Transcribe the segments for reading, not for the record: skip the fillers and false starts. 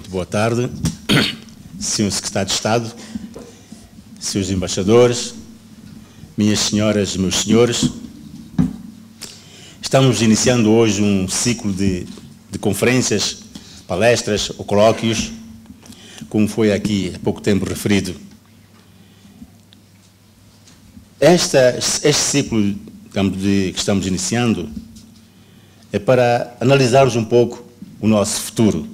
Muito boa tarde, Sr. Secretário de Estado, Srs. Embaixadores, minhas senhoras e meus senhores. Estamos iniciando hoje um ciclo de conferências, palestras ou colóquios, como foi aqui há pouco tempo referido. Este ciclo que estamos iniciando é para analisarmos um pouco o nosso futuro,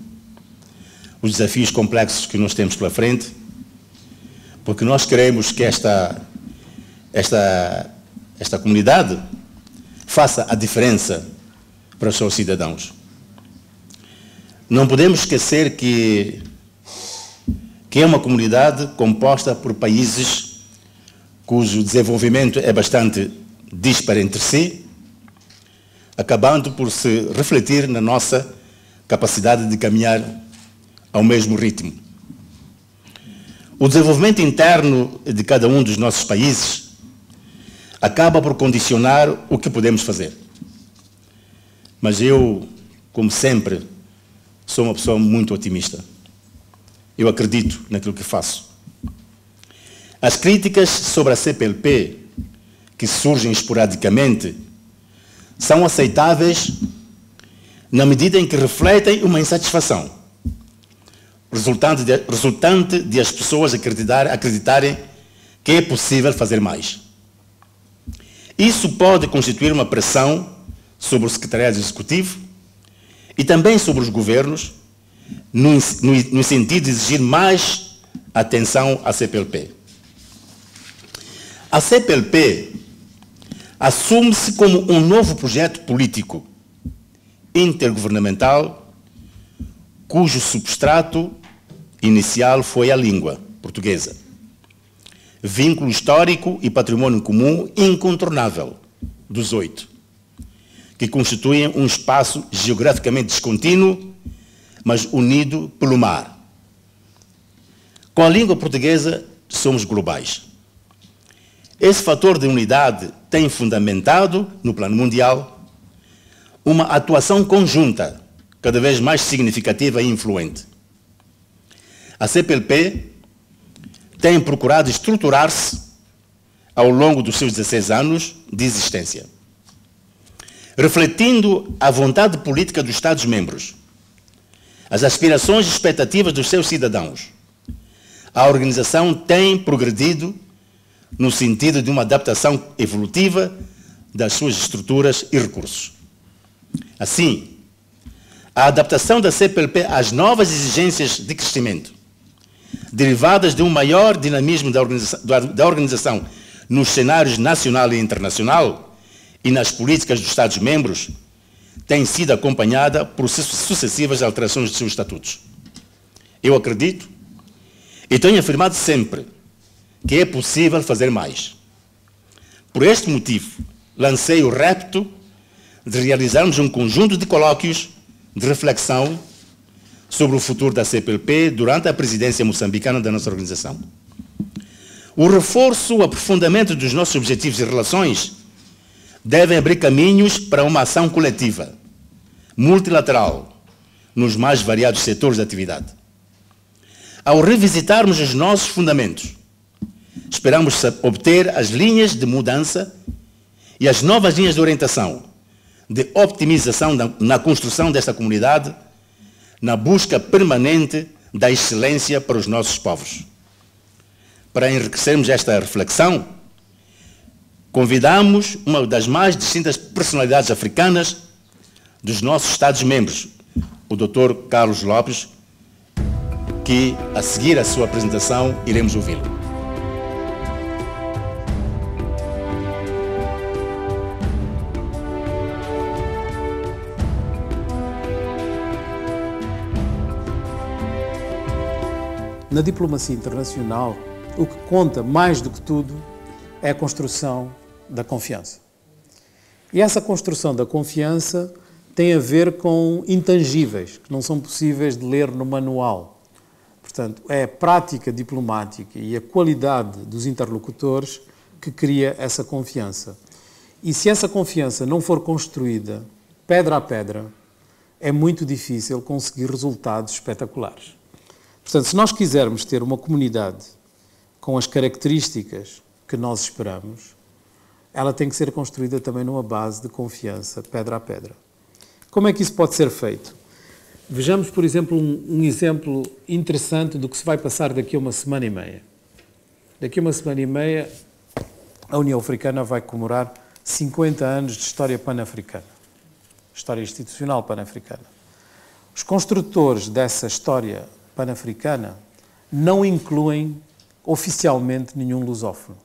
os desafios complexos que nós temos pela frente, porque nós queremos que esta comunidade faça a diferença para os seus cidadãos. Não podemos esquecer que é uma comunidade composta por países cujo desenvolvimento é bastante dispar entre si, acabando por se refletir na nossa capacidade de caminhar ao mesmo ritmo. O desenvolvimento interno de cada um dos nossos países acaba por condicionar o que podemos fazer. Mas eu, como sempre, sou uma pessoa muito otimista. Eu acredito naquilo que faço. As críticas sobre a CPLP, que surgem esporadicamente, são aceitáveis na medida em que refletem uma insatisfação resultante de as pessoas acreditarem que é possível fazer mais. Isso pode constituir uma pressão sobre o Secretariado Executivo e também sobre os governos, no sentido de exigir mais atenção à CPLP. A CPLP assume-se como um novo projeto político intergovernamental cujo substrato inicial foi a língua portuguesa, vínculo histórico e patrimônio comum incontornável dos 8, que constituem um espaço geograficamente descontínuo, mas unido pelo mar. Com a língua portuguesa, somos globais. Esse fator de unidade tem fundamentado, no plano mundial, uma atuação conjunta, cada vez mais significativa e influente. A CPLP tem procurado estruturar-se ao longo dos seus 16 anos de existência, refletindo a vontade política dos Estados-membros, as aspirações e expectativas dos seus cidadãos. A organização tem progredido no sentido de uma adaptação evolutiva das suas estruturas e recursos. Assim, a adaptação da CPLP às novas exigências de crescimento, derivadas de um maior dinamismo da organização nos cenários nacional e internacional e nas políticas dos Estados-membros, tem sido acompanhada por sucessivas alterações de seus estatutos. Eu acredito e tenho afirmado sempre que é possível fazer mais. Por este motivo, lancei o repto de realizarmos um conjunto de colóquios de reflexão sobre o futuro da CPLP durante a presidência moçambicana da nossa organização. O reforço, o aprofundamento dos nossos objetivos e relações devem abrir caminhos para uma ação coletiva, multilateral, nos mais variados setores de atividade. Ao revisitarmos os nossos fundamentos, esperamos obter as linhas de mudança e as novas linhas de orientação, de optimização na construção desta comunidade, na busca permanente da excelência para os nossos povos. Para enriquecermos esta reflexão, convidamos uma das mais distintas personalidades africanas dos nossos Estados-membros, o Dr. Carlos Lopes, que, a seguir a sua apresentação, iremos ouvi-lo. Na diplomacia internacional, o que conta mais do que tudo é a construção da confiança. E essa construção da confiança tem a ver com intangíveis, que não são possíveis de ler no manual. Portanto, é a prática diplomática e a qualidade dos interlocutores que cria essa confiança. E se essa confiança não for construída pedra a pedra, é muito difícil conseguir resultados espetaculares. Portanto, se nós quisermos ter uma comunidade com as características que nós esperamos, ela tem que ser construída também numa base de confiança, pedra a pedra. Como é que isso pode ser feito? Vejamos, por exemplo, um exemplo interessante do que se vai passar daqui a uma semana e meia. Daqui a uma semana e meia, a União Africana vai comemorar 50 anos de história pan-africana, história institucional pan-africana. Os construtores dessa história pan-africana não incluem oficialmente nenhum lusófono,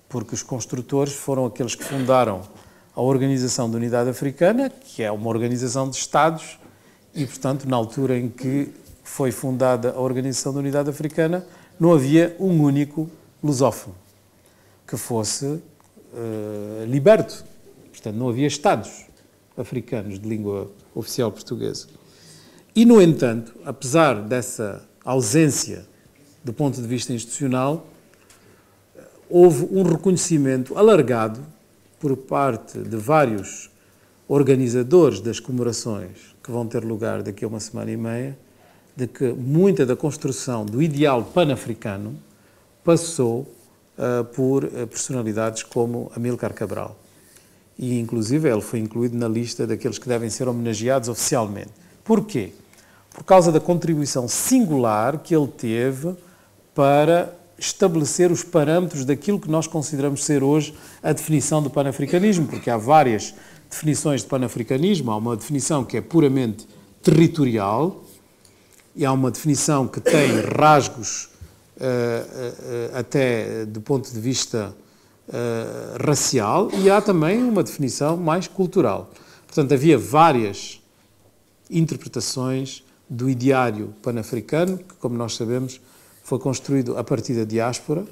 porque os construtores foram aqueles que fundaram a Organização da Unidade Africana, que é uma organização de Estados, e, portanto, na altura em que foi fundada a Organização da Unidade Africana, não havia um único lusófono que fosse liberto. Portanto, não havia Estados africanos de língua oficial portuguesa. E, no entanto, apesar dessa ausência do ponto de vista institucional, houve um reconhecimento alargado por parte de vários organizadores das comemorações que vão ter lugar daqui a uma semana e meia, de que muita da construção do ideal pan-africano passou por personalidades como Amílcar Cabral. E, inclusive, ele foi incluído na lista daqueles que devem ser homenageados oficialmente. Porquê? Por causa da contribuição singular que ele teve para estabelecer os parâmetros daquilo que nós consideramos ser hoje a definição do panafricanismo, porque há várias definições de panafricanismo. Há uma definição que é puramente territorial e há uma definição que tem rasgos até do ponto de vista racial, e há também uma definição mais cultural. Portanto, havia várias interpretações do ideário pan-africano, que, como nós sabemos, foi construído a partir da diáspora,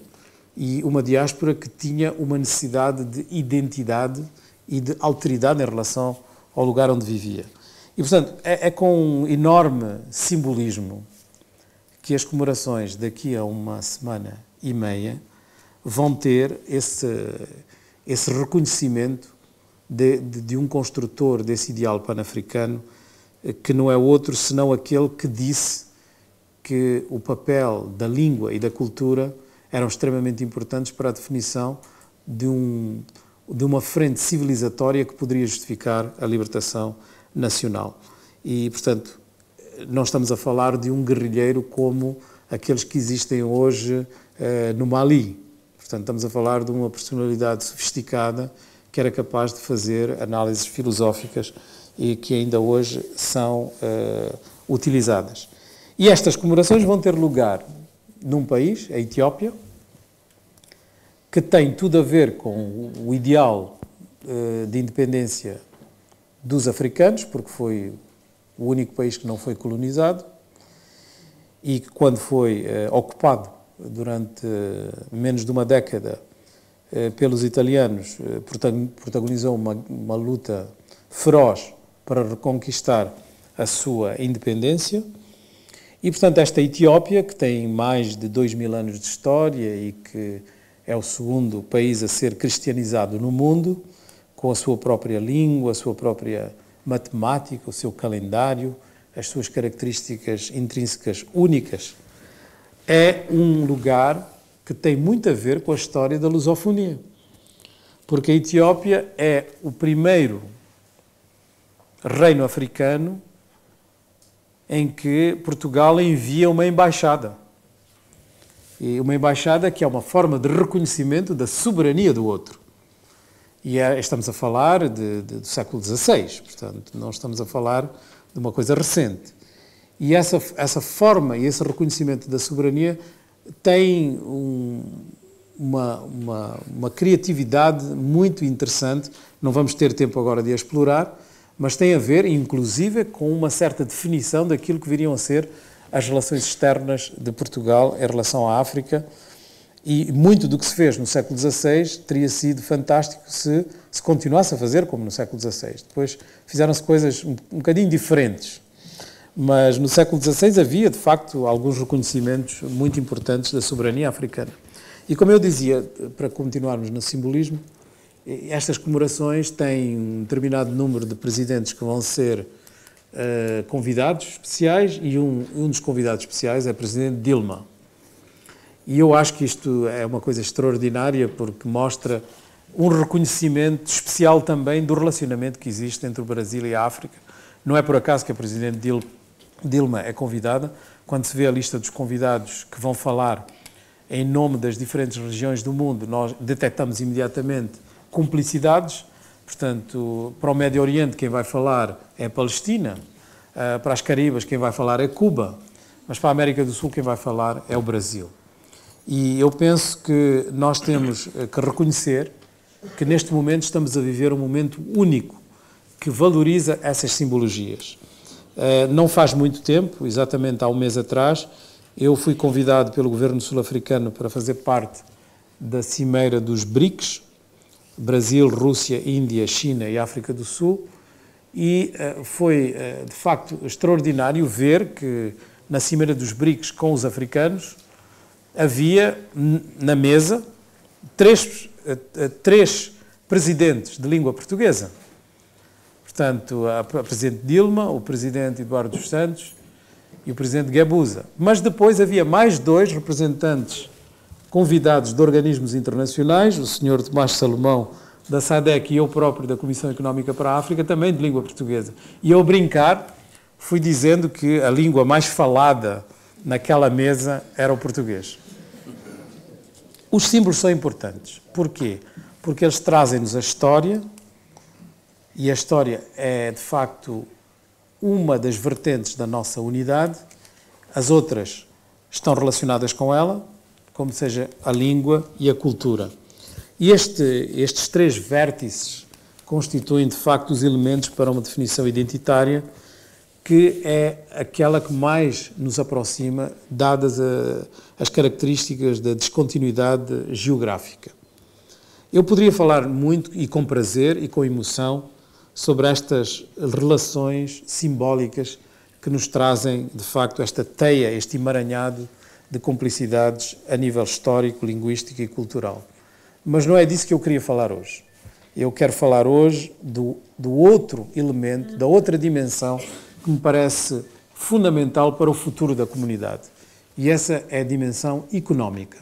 e uma diáspora que tinha uma necessidade de identidade e de alteridade em relação ao lugar onde vivia. E, portanto, é com um enorme simbolismo que as comemorações daqui a uma semana e meia vão ter esse reconhecimento de um construtor desse ideal pan-africano, que não é outro senão aquele que disse que o papel da língua e da cultura eram extremamente importantes para a definição de uma frente civilizatória que poderia justificar a libertação nacional. E, portanto, não estamos a falar de um guerrilheiro como aqueles que existem hoje no Mali. Portanto, estamos a falar de uma personalidade sofisticada que era capaz de fazer análises filosóficas e que ainda hoje são utilizadas. E estas comemorações vão ter lugar num país, a Etiópia, que tem tudo a ver com o ideal de independência dos africanos, porque foi o único país que não foi colonizado e que, quando foi ocupado durante menos de uma década pelos italianos, protagonizou uma luta feroz para reconquistar a sua independência. E, portanto, esta Etiópia, que tem mais de 2000 anos de história e que é o segundo país a ser cristianizado no mundo, com a sua própria língua, a sua própria matemática, o seu calendário, as suas características intrínsecas únicas, é um lugar que tem muito a ver com a história da lusofonia. Porque a Etiópia é o primeiro reino africano em que Portugal envia uma embaixada. E uma embaixada que é uma forma de reconhecimento da soberania do outro. E estamos a falar do século XVI, portanto, não estamos a falar de uma coisa recente. E essa forma e esse reconhecimento da soberania tem uma criatividade muito interessante. Não vamos ter tempo agora de a explorar, mas tem a ver, inclusive, com uma certa definição daquilo que viriam a ser as relações externas de Portugal em relação à África. E muito do que se fez no século XVI teria sido fantástico se continuasse a fazer como no século XVI. Depois fizeram-se coisas um bocadinho diferentes. Mas no século XVI havia, de facto, alguns reconhecimentos muito importantes da soberania africana. E, como eu dizia, para continuarmos no simbolismo, estas comemorações têm um determinado número de presidentes que vão ser convidados especiais e um dos convidados especiais é a Presidente Dilma. E eu acho que isto é uma coisa extraordinária porque mostra um reconhecimento especial também do relacionamento que existe entre o Brasil e a África. Não é por acaso que a Presidente Dilma é convidada. Quando se vê a lista dos convidados que vão falar em nome das diferentes regiões do mundo, nós detectamos imediatamente cumplicidades. Portanto, para o Médio Oriente quem vai falar é a Palestina, para as Caribas quem vai falar é Cuba, mas para a América do Sul quem vai falar é o Brasil. E eu penso que nós temos que reconhecer que neste momento estamos a viver um momento único que valoriza essas simbologias. Não faz muito tempo, exatamente há um mês atrás, eu fui convidado pelo governo sul-africano para fazer parte da cimeira dos BRICS, Brasil, Rússia, Índia, China e África do Sul, e foi de facto extraordinário ver que na cimeira dos BRICS com os africanos havia na mesa três presidentes de língua portuguesa. Portanto, a Presidente Dilma, o Presidente Eduardo dos Santos e o Presidente Guebuza. Mas depois havia mais 2 representantes convidados de organismos internacionais, o Sr. Tomás Salomão, da SADC, e eu próprio, da Comissão Económica para a África, também de língua portuguesa. E eu, brincar, fui dizendo que a língua mais falada naquela mesa era o português. Os símbolos são importantes. Porquê? Porque eles trazem-nos a história, e a história é, de facto, uma das vertentes da nossa unidade. As outras estão relacionadas com ela, como seja a língua e a cultura. E estes 3 vértices constituem, de facto, os elementos para uma definição identitária que é aquela que mais nos aproxima, dadas as características da descontinuidade geográfica. Eu poderia falar muito, e com prazer e com emoção, sobre estas relações simbólicas que nos trazem, de facto, esta teia, este emaranhado de cumplicidades a nível histórico, linguístico e cultural. Mas não é disso que eu queria falar hoje. Eu quero falar hoje do outro elemento, da outra dimensão que me parece fundamental para o futuro da comunidade. E essa é a dimensão económica.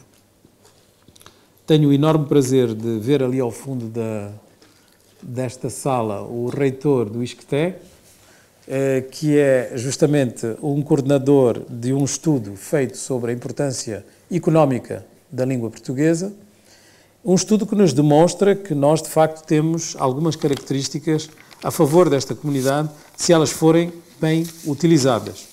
Tenho o enorme prazer de ver ali ao fundo desta sala o reitor do ISCTE, que é justamente um coordenador de um estudo feito sobre a importância económica da língua portuguesa, um estudo que nos demonstra que nós, de facto, temos algumas características a favor desta comunidade, se elas forem bem utilizadas.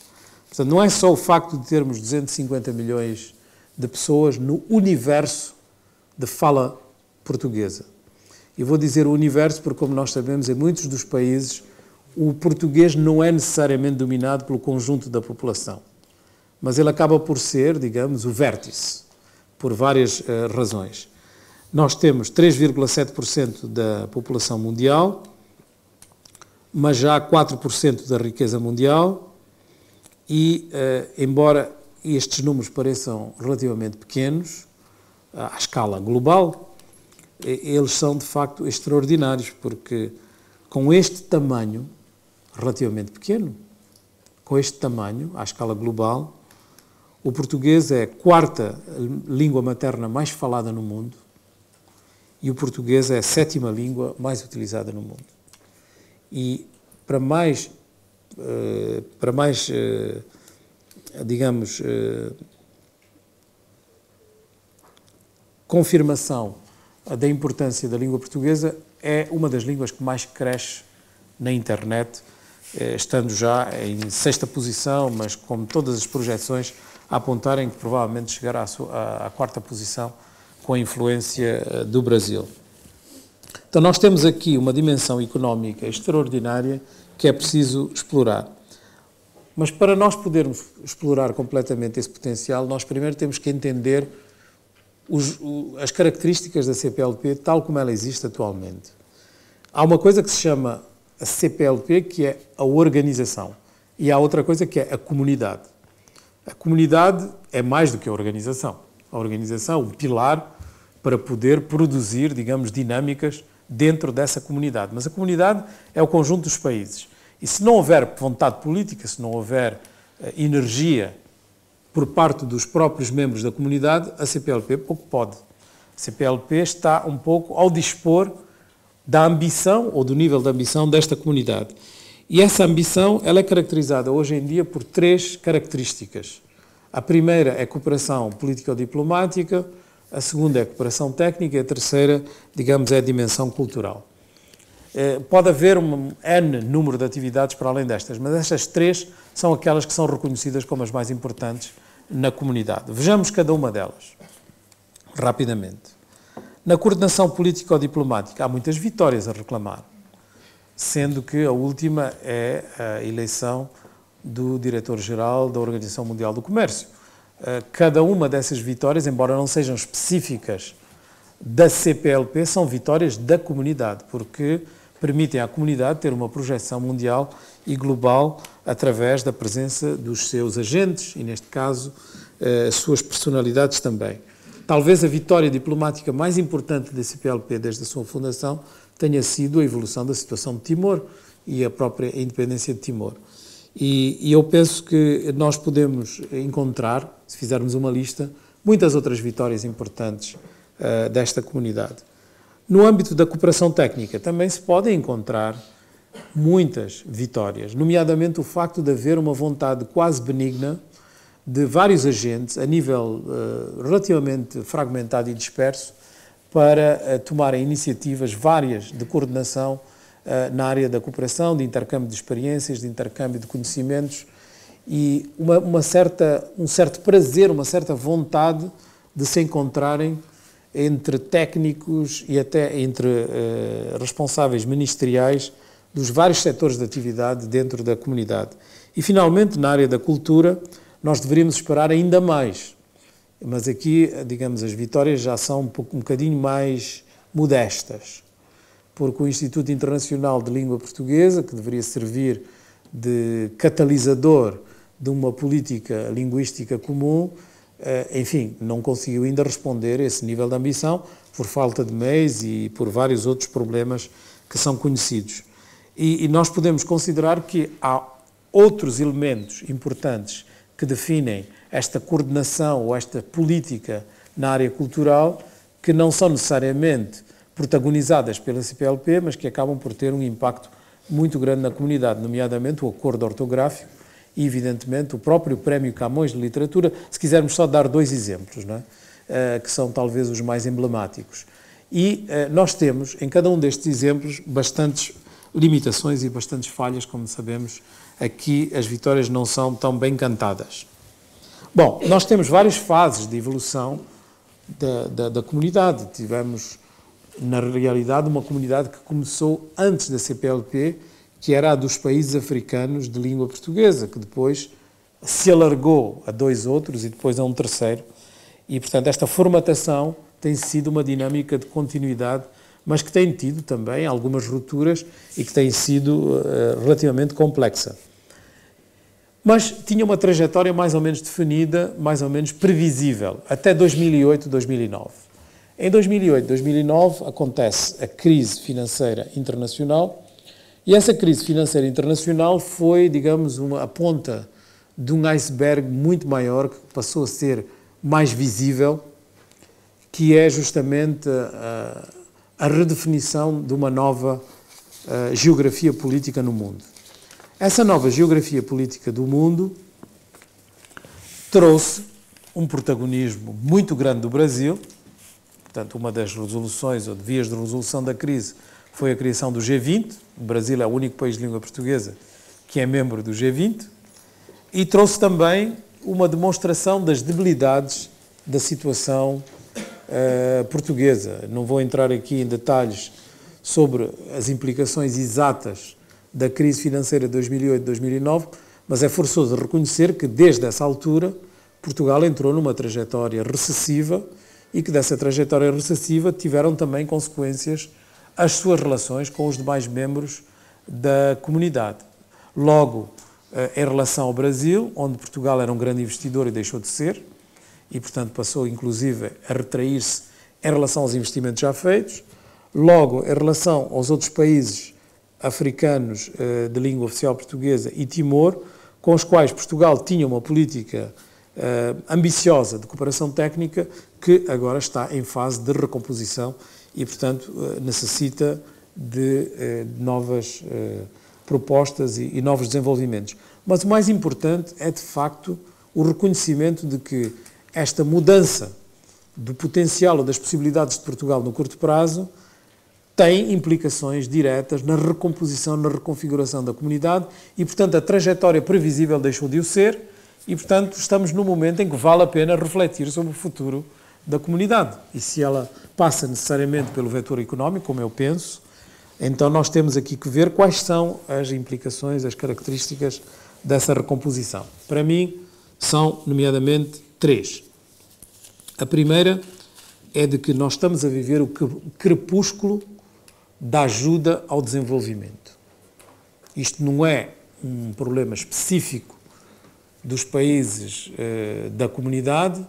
Portanto, não é só o facto de termos 250 milhões de pessoas no universo de fala portuguesa. E vou dizer o universo porque, como nós sabemos, em muitos dos países o português não é necessariamente dominado pelo conjunto da população, mas ele acaba por ser, digamos, o vértice, por várias razões. Nós temos 3,7% da população mundial, mas já 4% da riqueza mundial e, embora estes números pareçam relativamente pequenos, à escala global, eles são de facto extraordinários, porque com este tamanho, relativamente pequeno, com este tamanho, à escala global, o português é a 4ª língua materna mais falada no mundo e o português é a 7ª língua mais utilizada no mundo. E para mais digamos, confirmação da importância da língua portuguesa, é uma das línguas que mais cresce na internet, estando já em 6ª posição, mas com todas as projeções a apontarem que provavelmente chegará à 4ª posição com a influência do Brasil. Então nós temos aqui uma dimensão económica extraordinária que é preciso explorar. Mas para nós podermos explorar completamente esse potencial, nós primeiro temos que entender as características da CPLP tal como ela existe atualmente. Há uma coisa que se chama a CPLP, que é a organização, e há outra coisa que é a comunidade. A comunidade é mais do que a organização. A organização é um pilar para poder produzir, digamos, dinâmicas dentro dessa comunidade. Mas a comunidade é o conjunto dos países. E se não houver vontade política, se não houver energia por parte dos próprios membros da comunidade, a CPLP pouco pode. A CPLP está um pouco ao dispor da ambição ou do nível de ambição desta comunidade. E essa ambição ela é caracterizada hoje em dia por 3 características. A primeira é a cooperação político-diplomática, a segunda é a cooperação técnica e a terceira, digamos, é a dimensão cultural. Pode haver um N número de atividades para além destas, mas estas 3 são aquelas que são reconhecidas como as mais importantes na comunidade. Vejamos cada uma delas, rapidamente. Na coordenação político-diplomática há muitas vitórias a reclamar, sendo que a última é a eleição do diretor-geral da Organização Mundial do Comércio. Cada uma dessas vitórias, embora não sejam específicas da CPLP, são vitórias da comunidade, porque permitem à comunidade ter uma projeção mundial e global através da presença dos seus agentes e, neste caso, as suas personalidades também. Talvez a vitória diplomática mais importante da CPLP desde a sua fundação tenha sido a evolução da situação de Timor e a própria independência de Timor. E eu penso que nós podemos encontrar, se fizermos uma lista, muitas outras vitórias importantes desta comunidade. No âmbito da cooperação técnica também se podem encontrar muitas vitórias, nomeadamente o facto de haver uma vontade quase benigna de vários agentes, a nível relativamente fragmentado e disperso, para tomarem iniciativas várias de coordenação na área da cooperação, de intercâmbio de experiências, de intercâmbio de conhecimentos e um certo prazer, uma certa vontade de se encontrarem entre técnicos e até entre responsáveis ministeriais dos vários setores de atividade dentro da comunidade. E, finalmente, na área da cultura, nós deveríamos esperar ainda mais. Mas aqui, digamos, as vitórias já são um bocadinho mais modestas, porque o Instituto Internacional de Língua Portuguesa, que deveria servir de catalisador de uma política linguística comum, enfim, não conseguiu ainda responder a esse nível de ambição por falta de meios e por vários outros problemas que são conhecidos. E nós podemos considerar que há outros elementos importantes que definem esta coordenação ou esta política na área cultural que não são necessariamente protagonizadas pela CPLP, mas que acabam por ter um impacto muito grande na comunidade, nomeadamente o acordo ortográfico e, evidentemente, o próprio Prémio Camões de Literatura, se quisermos só dar 2 exemplos, não é? Que são talvez os mais emblemáticos. E nós temos, em cada um destes exemplos, bastantes limitações e bastantes falhas, como sabemos, aqui as vitórias não são tão bem cantadas. Bom, nós temos várias fases de evolução da comunidade. Tivemos, na realidade, uma comunidade que começou antes da CPLP, que era a dos países africanos de língua portuguesa, que depois se alargou a 2 outros e depois a um terceiro. E, portanto, esta formatação tem sido uma dinâmica de continuidade, mas que tem tido também algumas rupturas e que tem sido relativamente complexa. Mas tinha uma trajetória mais ou menos definida, mais ou menos previsível, até 2008, 2009. Em 2008, 2009 acontece a crise financeira internacional e essa crise financeira internacional foi, digamos, a ponta de um iceberg muito maior que passou a ser mais visível, que é justamente a redefinição de uma nova geografia política no mundo. Essa nova geografia política do mundo trouxe um protagonismo muito grande do Brasil. Portanto, uma das resoluções ou de vias de resolução da crise foi a criação do G20. O Brasil é o único país de língua portuguesa que é membro do G20. E trouxe também uma demonstração das debilidades da situação portuguesa. Não vou entrar aqui em detalhes sobre as implicações exatas da crise financeira de 2008-2009, mas é forçoso reconhecer que, desde essa altura, Portugal entrou numa trajetória recessiva e que dessa trajetória recessiva tiveram também consequências as suas relações com os demais membros da comunidade. Logo, em relação ao Brasil, onde Portugal era um grande investidor e deixou de ser, e, portanto, passou, inclusive, a retrair-se em relação aos investimentos já feitos. Logo, em relação aos outros países africanos de língua oficial portuguesa e Timor, com os quais Portugal tinha uma política ambiciosa de cooperação técnica que agora está em fase de recomposição e, portanto, necessita de novas propostas e novos desenvolvimentos. Mas o mais importante é, de facto, o reconhecimento de que esta mudança do potencial ou das possibilidades de Portugal no curto prazo tem implicações diretas na recomposição, na reconfiguração da comunidade e, portanto, a trajetória previsível deixou de o ser e, portanto, estamos num momento em que vale a pena refletir sobre o futuro da comunidade. E se ela passa necessariamente pelo vetor económico, como eu penso, então nós temos aqui que ver quais são as implicações, as características dessa recomposição. Para mim, são, nomeadamente, 3. A primeira é de que nós estamos a viver o crepúsculo da ajuda ao desenvolvimento. Isto não é um problema específico dos países da comunidade,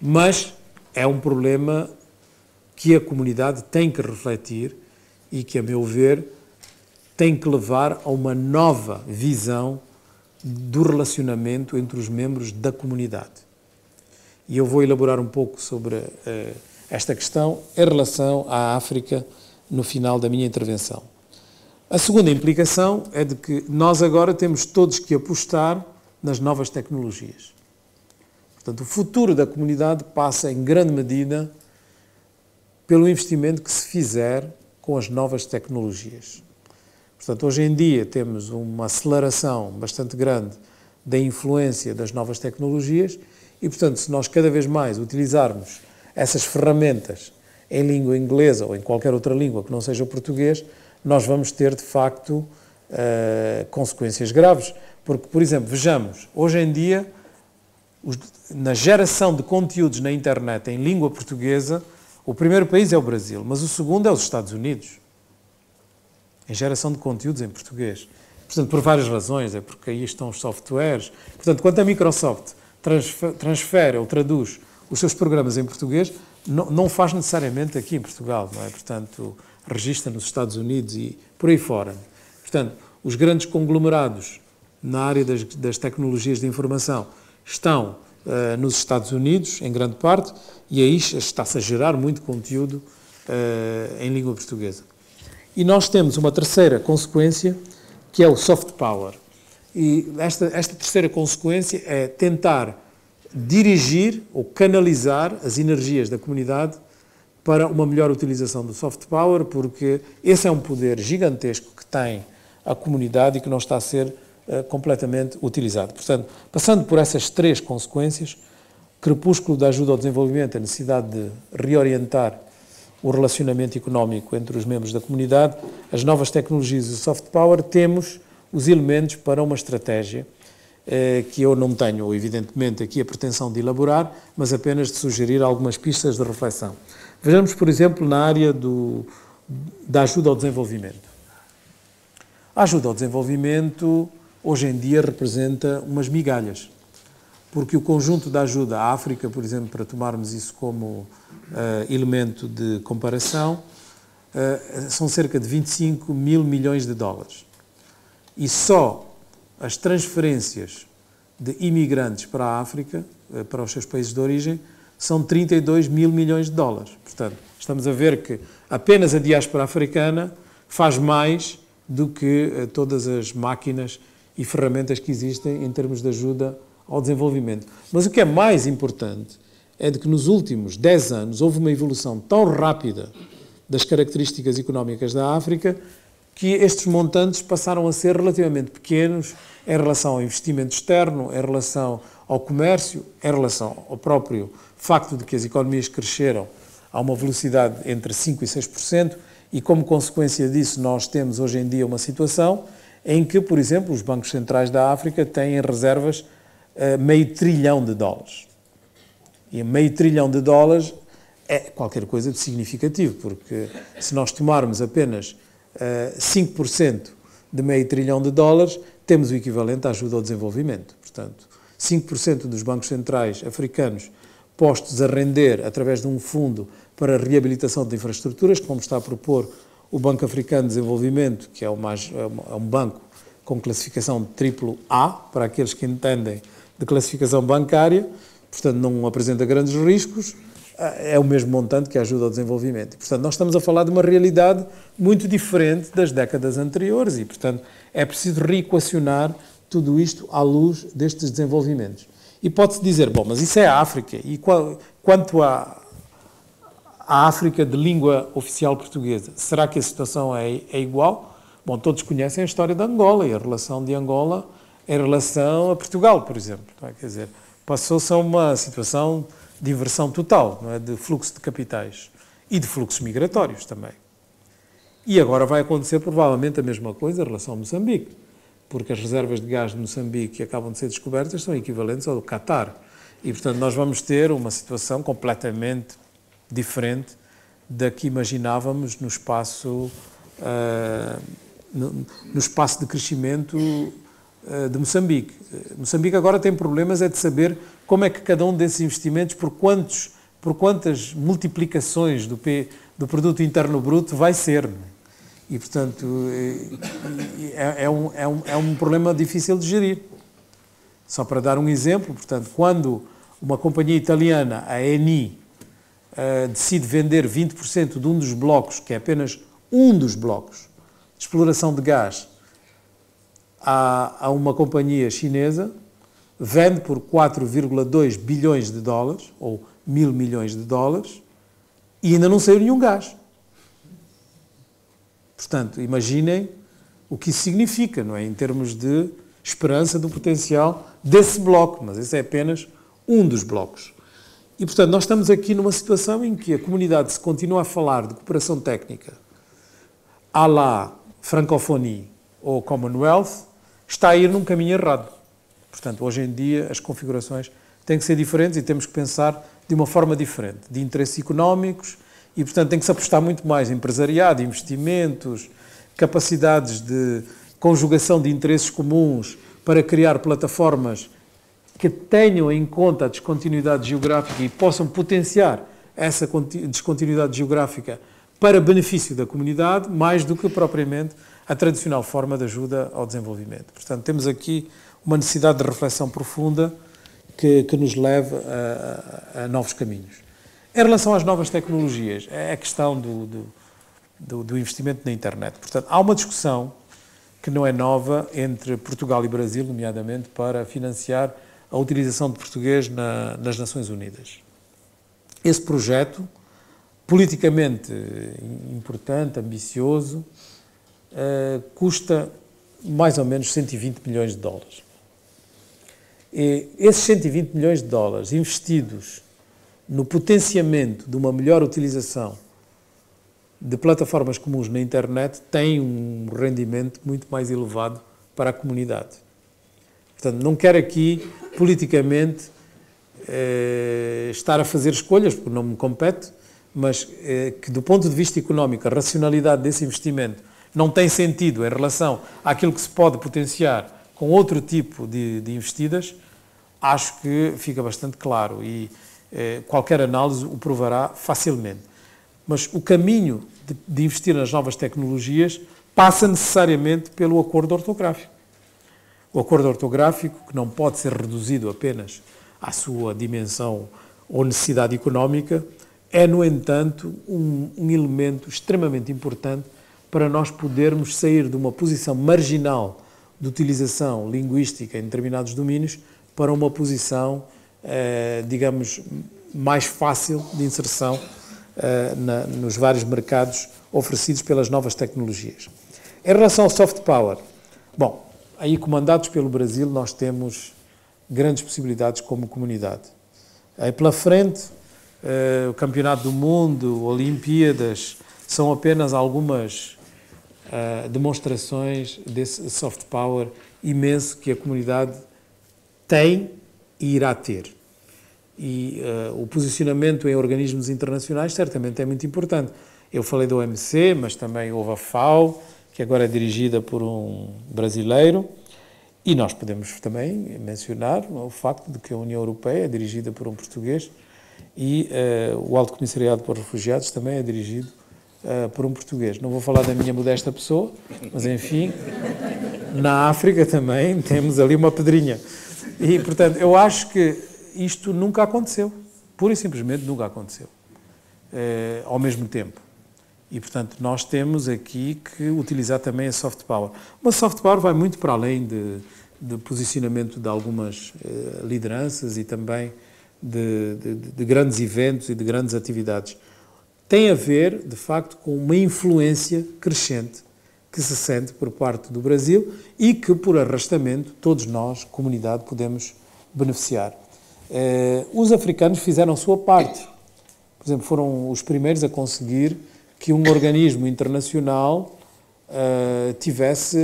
mas é um problema que a comunidade tem que refletir e que, a meu ver, tem que levar a uma nova visão do relacionamento entre os membros da comunidade. E eu vou elaborar um pouco sobre esta questão em relação à África no final da minha intervenção. A segunda implicação é de que nós agora temos todos que apostar nas novas tecnologias. Portanto, o futuro da comunidade passa em grande medida pelo investimento que se fizer com as novas tecnologias. Portanto, hoje em dia temos uma aceleração bastante grande da influência das novas tecnologias e, portanto, se nós cada vez mais utilizarmos essas ferramentas em língua inglesa ou em qualquer outra língua que não seja o português, nós vamos ter, de facto, consequências graves. Porque, por exemplo, vejamos, hoje em dia, na geração de conteúdos na internet em língua portuguesa, o primeiro país é o Brasil, mas o segundo é os Estados Unidos, em geração de conteúdos em português. Portanto, por várias razões, é porque aí estão os softwares. Portanto, quando a Microsoft transfere ou traduz os seus programas em português, não faz necessariamente aqui em Portugal, não é? Portanto, registra nos Estados Unidos e por aí fora. Portanto, os grandes conglomerados na área das tecnologias de informação estão nos Estados Unidos, em grande parte, e aí está-se a gerar muito conteúdo em língua portuguesa. E nós temos uma terceira consequência, que é o soft power. E esta terceira consequência é tentar dirigir ou canalizar as energias da comunidade para uma melhor utilização do soft power, porque esse é um poder gigantesco que tem a comunidade e que não está a ser completamente utilizado. Portanto, passando por essas 3 consequências, crepúsculo da ajuda ao desenvolvimento, a necessidade de reorientar o relacionamento económico entre os membros da comunidade, as novas tecnologias e o soft power, temos os elementos para uma estratégia que eu não tenho, evidentemente, aqui a pretensão de elaborar, mas apenas de sugerir algumas pistas de reflexão. Vejamos, por exemplo, na área da ajuda ao desenvolvimento. A ajuda ao desenvolvimento, hoje em dia, representa umas migalhas, porque o conjunto da ajuda à África, por exemplo, para tomarmos isso como elemento de comparação, são cerca de 25 mil milhões de dólares. E só as transferências de imigrantes para a África, para os seus países de origem, são 32 mil milhões de dólares. Portanto, estamos a ver que apenas a diáspora africana faz mais do que todas as máquinas e ferramentas que existem em termos de ajuda ao desenvolvimento. Mas o que é mais importante é de que nos últimos 10 anos houve uma evolução tão rápida das características económicas da África que estes montantes passaram a ser relativamente pequenos em relação ao investimento externo, em relação ao comércio, em relação ao próprio facto de que as economias cresceram a uma velocidade entre 5% e 6%, e como consequência disso nós temos hoje em dia uma situação em que, por exemplo, os bancos centrais da África têm em reservas $500 bilhão. E $500 bilhão é qualquer coisa de significativo, porque se nós tomarmos apenas 5% de $500 bilhão, temos o equivalente à ajuda ao desenvolvimento. Portanto, 5% dos bancos centrais africanos postos a render através de um fundo para a reabilitação de infraestruturas, como está a propor o Banco Africano de Desenvolvimento, que é um banco com classificação AAA, para aqueles que entendem de classificação bancária, portanto não apresenta grandes riscos, é o mesmo montante que ajuda ao desenvolvimento. E, portanto, nós estamos a falar de uma realidade muito diferente das décadas anteriores e, portanto, é preciso reequacionar tudo isto à luz destes desenvolvimentos. E pode-se dizer, bom, mas isso é a África. E quanto à África de língua oficial portuguesa, será que a situação é igual? Bom, todos conhecem a história de Angola e a relação de Angola em relação a Portugal, por exemplo. Quer dizer, passou-se a uma situação de inversão total, não é? De fluxo de capitais e de fluxos migratórios também. E agora vai acontecer provavelmente a mesma coisa em relação a Moçambique, porque as reservas de gás de Moçambique que acabam de ser descobertas são equivalentes ao do Qatar. E, portanto, nós vamos ter uma situação completamente diferente da que imaginávamos no espaço de crescimento de Moçambique. Moçambique agora tem problemas de saber como é que cada um desses investimentos, por quantas multiplicações do produto interno bruto vai ser. E, portanto, é um problema difícil de gerir. Só para dar um exemplo, portanto, quando uma companhia italiana, a Eni, decide vender 20% de um dos blocos, que é apenas um dos blocos de exploração de gás, a uma companhia chinesa, vende por 4,2 bilhões de dólares, ou 1.000 milhões de dólares, e ainda não saiu nenhum gás. Portanto, imaginem o que isso significa, não é? Em termos de esperança do potencial desse bloco, mas esse é apenas um dos blocos. E, portanto, nós estamos aqui numa situação em que a comunidade se continua a falar de cooperação técnica à la Francophonie ou Commonwealth, está a ir num caminho errado. Portanto, hoje em dia as configurações têm que ser diferentes e temos que pensar de uma forma diferente, de interesses económicos e, portanto, tem que se apostar muito mais em empresariado, investimentos, capacidades de conjugação de interesses comuns para criar plataformas que tenham em conta a descontinuidade geográfica e possam potenciar essa descontinuidade geográfica para benefício da comunidade, mais do que propriamente a tradicional forma de ajuda ao desenvolvimento. Portanto, temos aqui uma necessidade de reflexão profunda que nos leva a novos caminhos. Em relação às novas tecnologias, é a questão do investimento na internet. Portanto, há uma discussão que não é nova entre Portugal e Brasil, nomeadamente, para financiar a utilização de português nas Nações Unidas. Esse projeto, politicamente importante, ambicioso, custa mais ou menos 120 milhões de dólares. E esses 120 milhões de dólares investidos no potenciamento de uma melhor utilização de plataformas comuns na internet têm um rendimento muito mais elevado para a comunidade. Portanto, não quero aqui, politicamente, estar a fazer escolhas, porque não me compete, mas que do ponto de vista económico a racionalidade desse investimento não tem sentido em relação àquilo que se pode potenciar com outro tipo de investidas, acho que fica bastante claro e qualquer análise o provará facilmente. Mas o caminho de investir nas novas tecnologias passa necessariamente pelo acordo ortográfico. O acordo ortográfico, que não pode ser reduzido apenas à sua dimensão ou necessidade económica, é, no entanto, um elemento extremamente importante para nós podermos sair de uma posição marginal de utilização linguística em determinados domínios para uma posição, digamos, mais fácil de inserção nos vários mercados oferecidos pelas novas tecnologias. Em relação ao soft power, bom, aí comandados pelo Brasil nós temos grandes possibilidades como comunidade. Aí pela frente, o Campeonato do Mundo, Olimpíadas, são apenas algumas demonstrações desse soft power imenso que a comunidade tem e irá ter. E o posicionamento em organismos internacionais certamente é muito importante. Eu falei da OMC, mas também houve a FAO, que agora é dirigida por um brasileiro, e nós podemos também mencionar o facto de que a União Europeia é dirigida por um português e o Alto Comissariado para os Refugiados também é dirigido por um português. Não vou falar da minha modesta pessoa, mas enfim, na África também temos ali uma pedrinha. E, portanto, eu acho que isto nunca aconteceu. Pura e simplesmente nunca aconteceu. Ao mesmo tempo. E, portanto, nós temos aqui que utilizar também a soft power. Mas soft power vai muito para além de posicionamento de algumas lideranças e também de grandes eventos e de grandes atividades. Tem a ver, de facto, com uma influência crescente que se sente por parte do Brasil e que, por arrastamento, todos nós, comunidade, podemos beneficiar. Os africanos fizeram a sua parte. Por exemplo, foram os primeiros a conseguir que um organismo internacional tivesse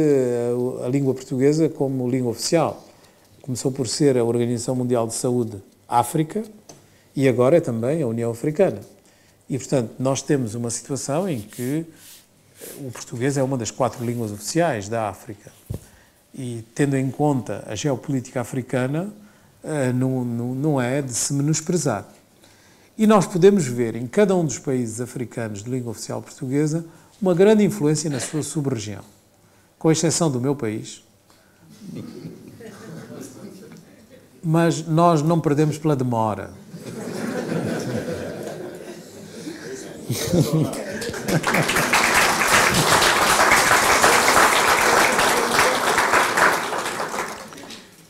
a língua portuguesa como língua oficial. Começou por ser a Organização Mundial de Saúde África e agora é também a União Africana. E, portanto, nós temos uma situação em que o português é uma das 4 línguas oficiais da África. E, tendo em conta a geopolítica africana, não é de se menosprezar. E nós podemos ver em cada um dos países africanos de língua oficial portuguesa uma grande influência na sua sub-região. Com exceção do meu país. Mas nós não perdemos pela demora.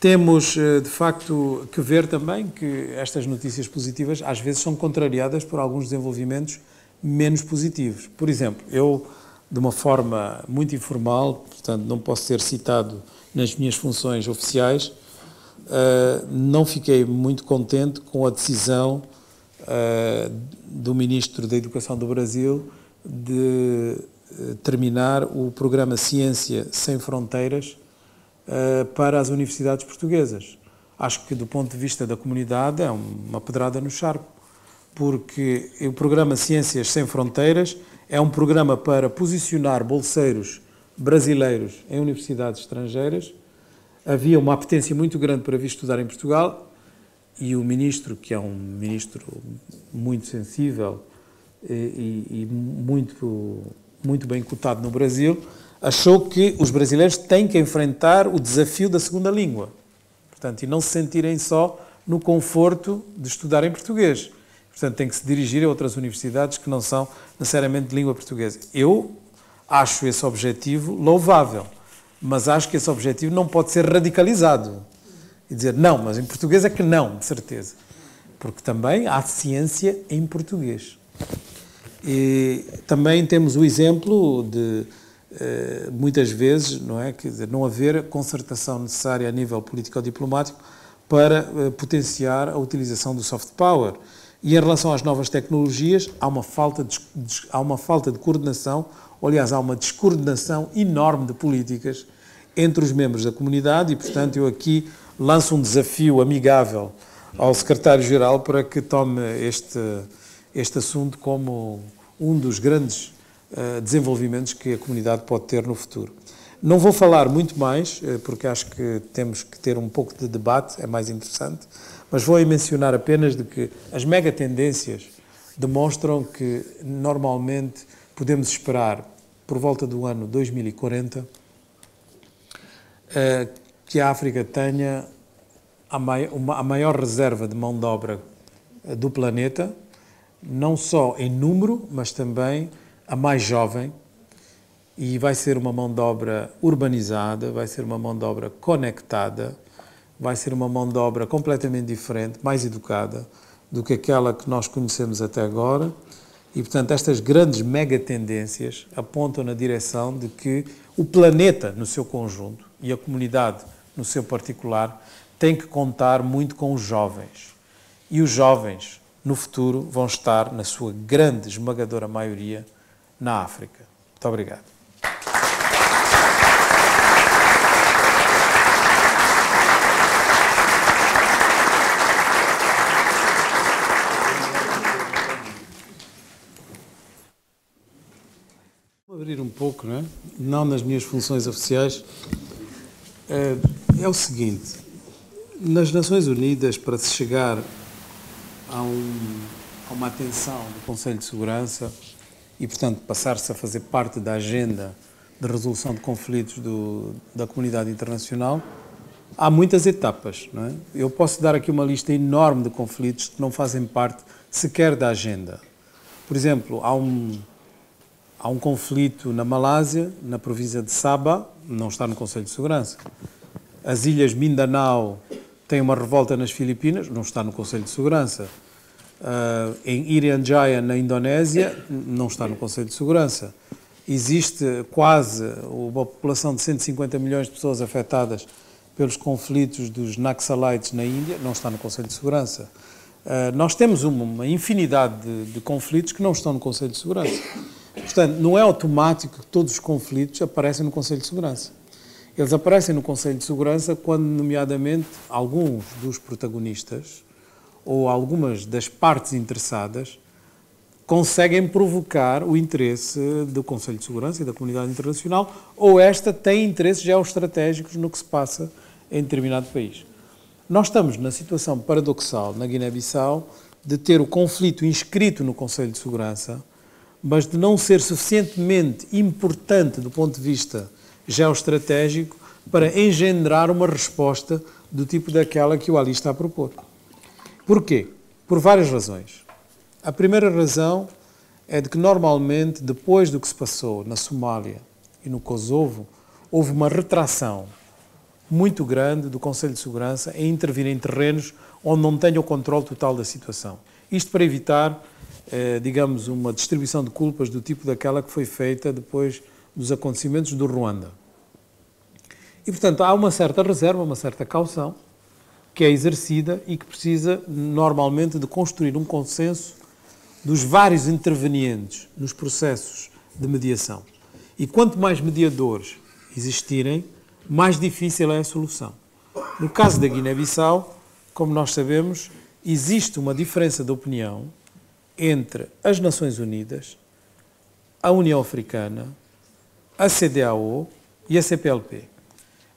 Temos, de facto, que ver também que estas notícias positivas às vezes são contrariadas por alguns desenvolvimentos menos positivos. Por exemplo, eu, de uma forma muito informal, portanto não posso ser citado nas minhas funções oficiais, não fiquei muito contente com a decisão do Ministro da Educação do Brasil de terminar o programa Ciência Sem Fronteiras para as universidades portuguesas. Acho que, do ponto de vista da comunidade, é uma pedrada no charco, porque o programa Ciências Sem Fronteiras é um programa para posicionar bolseiros brasileiros em universidades estrangeiras. Havia uma apetência muito grande para vir estudar em Portugal e o ministro, que é um ministro muito sensível e muito bem cotado no Brasil, achou que os brasileiros têm que enfrentar o desafio da segunda língua. Portanto, e não se sentirem só no conforto de estudar em português. Portanto, têm que se dirigir a outras universidades que não são necessariamente de língua portuguesa. Eu acho esse objetivo louvável, mas acho que esse objetivo não pode ser radicalizado. E dizer, não, mas em português é que não, de certeza. Porque também há ciência em português. E também temos o exemplo de, muitas vezes, não é? Quer dizer, não haver concertação necessária a nível político-diplomático para potenciar a utilização do soft power. E em relação às novas tecnologias, há uma falta de coordenação, ou, aliás, há uma descoordenação enorme de políticas entre os membros da comunidade e, portanto, eu aqui lanço um desafio amigável ao secretário-geral para que tome este assunto como um dos grandes desenvolvimentos que a comunidade pode ter no futuro. Não vou falar muito mais, porque acho que temos que ter um pouco de debate, é mais interessante, mas vou mencionar apenas de que as megatendências demonstram que, normalmente, podemos esperar, por volta do ano 2040, que a África tenha a maior reserva de mão de obra do planeta, não só em número, mas também a mais jovem, e vai ser uma mão de obra urbanizada, vai ser uma mão de obra conectada, vai ser uma mão de obra completamente diferente, mais educada do que aquela que nós conhecemos até agora. E, portanto, estas grandes megatendências apontam na direção de que o planeta, no seu conjunto, e a comunidade, no seu particular, tem que contar muito com os jovens. E os jovens, no futuro, vão estar, na sua grande, esmagadora maioria, na África. Muito obrigado. Vou abrir um pouco, não nas minhas funções oficiais. É o seguinte, nas Nações Unidas, para se chegar a uma atenção do Conselho de Segurança, e, portanto, passar-se a fazer parte da agenda de resolução de conflitos da comunidade internacional, há muitas etapas, não é? Eu posso dar aqui uma lista enorme de conflitos que não fazem parte sequer da agenda. Por exemplo, há um conflito na Malásia, na província de Sabah, não está no Conselho de Segurança. As ilhas Mindanao têm uma revolta nas Filipinas, não está no Conselho de Segurança. Em Irian Jaya, na Indonésia, não está no Conselho de Segurança. Existe quase uma população de 150 milhões de pessoas afetadas pelos conflitos dos Naxalites na Índia, não está no Conselho de Segurança. Nós temos uma infinidade de conflitos que não estão no Conselho de Segurança. Portanto, não é automático que todos os conflitos aparecem no Conselho de Segurança. Eles aparecem no Conselho de Segurança quando, nomeadamente, alguns dos protagonistas ou algumas das partes interessadas conseguem provocar o interesse do Conselho de Segurança e da comunidade internacional, ou esta tem interesses geoestratégicos no que se passa em determinado país. Nós estamos na situação paradoxal, na Guiné-Bissau, de ter o conflito inscrito no Conselho de Segurança, mas de não ser suficientemente importante do ponto de vista geoestratégico para engendrar uma resposta do tipo daquela que o Ali está a propor. Porquê? Por várias razões. A primeira razão é de que, normalmente, depois do que se passou na Somália e no Kosovo, houve uma retração muito grande do Conselho de Segurança em intervir em terrenos onde não tenha o controle total da situação. Isto para evitar, digamos, uma distribuição de culpas do tipo daquela que foi feita depois dos acontecimentos do Ruanda. E, portanto, há uma certa reserva, uma certa caução, que é exercida e que precisa, normalmente, de construir um consenso dos vários intervenientes nos processos de mediação. E quanto mais mediadores existirem, mais difícil é a solução. No caso da Guiné-Bissau, como nós sabemos, existe uma diferença de opinião entre as Nações Unidas, a União Africana, a CEDEAO e a CPLP.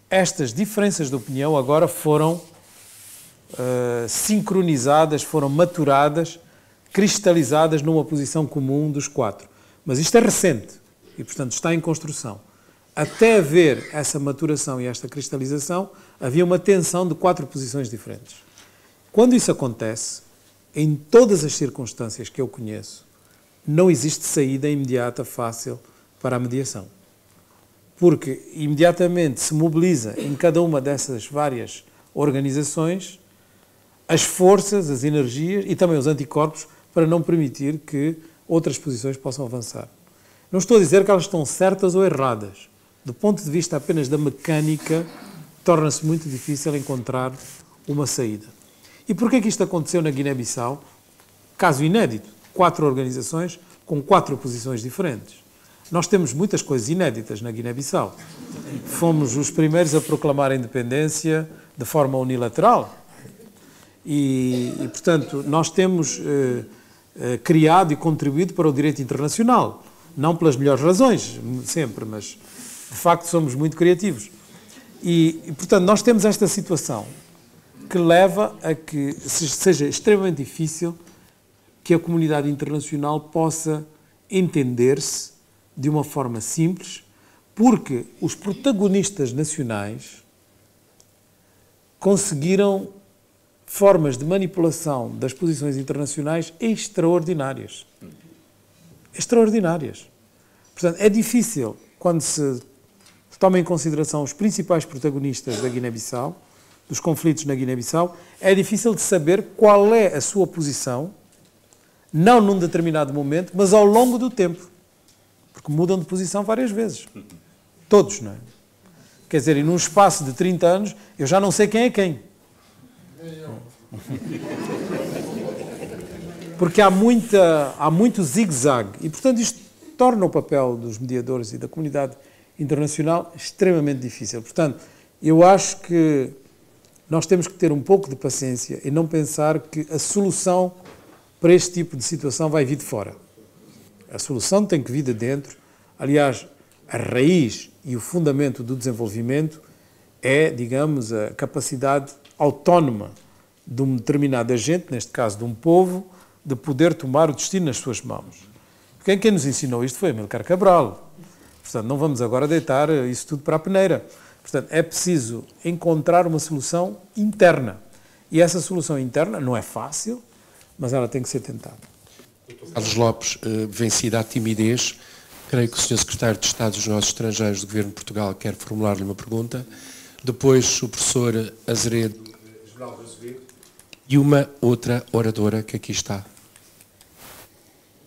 Estas diferenças de opinião agora foram sincronizadas, foram maturadas, cristalizadas numa posição comum dos quatro. Mas isto é recente e, portanto, está em construção. Até haver essa maturação e esta cristalização, havia uma tensão de 4 posições diferentes. Quando isso acontece, em todas as circunstâncias que eu conheço, não existe saída imediata, fácil, para a mediação. Porque imediatamente se mobiliza em cada uma dessas várias organizações as forças, as energias e também os anticorpos para não permitir que outras posições possam avançar. Não estou a dizer que elas estão certas ou erradas. Do ponto de vista apenas da mecânica, torna-se muito difícil encontrar uma saída. E porquê que isto aconteceu na Guiné-Bissau? Caso inédito. 4 organizações com 4 posições diferentes. Nós temos muitas coisas inéditas na Guiné-Bissau. Fomos os primeiros a proclamar a independência de forma unilateral. E portanto, nós temos criado e contribuído para o direito internacional. Não pelas melhores razões, sempre, mas de facto somos muito criativos. E portanto, nós temos esta situação que leva a que seja extremamente difícil que a comunidade internacional possa entender-se de uma forma simples, porque os protagonistas nacionais conseguiram formas de manipulação das posições internacionais extraordinárias. Extraordinárias. Portanto, é difícil, quando se toma em consideração os principais protagonistas da Guiné-Bissau, dos conflitos na Guiné-Bissau, é difícil de saber qual é a sua posição, não num determinado momento, mas ao longo do tempo. Porque mudam de posição várias vezes. Todos, não é? Quer dizer, e num espaço de 30 anos, eu já não sei quem é quem. Porque há muito zigue-zague. E, portanto, isto torna o papel dos mediadores e da comunidade internacional extremamente difícil. Portanto, eu acho que nós temos que ter um pouco de paciência e não pensar que a solução para este tipo de situação vai vir de fora. A solução tem que vir de dentro. Aliás, a raiz e o fundamento do desenvolvimento é, digamos, a capacidade autónoma de um determinado agente, neste caso de um povo, de poder tomar o destino nas suas mãos. Quem nos ensinou isto foi Amílcar Cabral. Portanto, não vamos agora deitar isso tudo para a peneira. Portanto, é preciso encontrar uma solução interna. E essa solução interna não é fácil, mas ela tem que ser tentada. Carlos Lopes, vencida a timidez, creio que o Sr. Secretário de Estado dos Negócios Estrangeiros do Governo de Portugal quer formular-lhe uma pergunta. Depois o professor Azeredo e uma outra oradora que aqui está.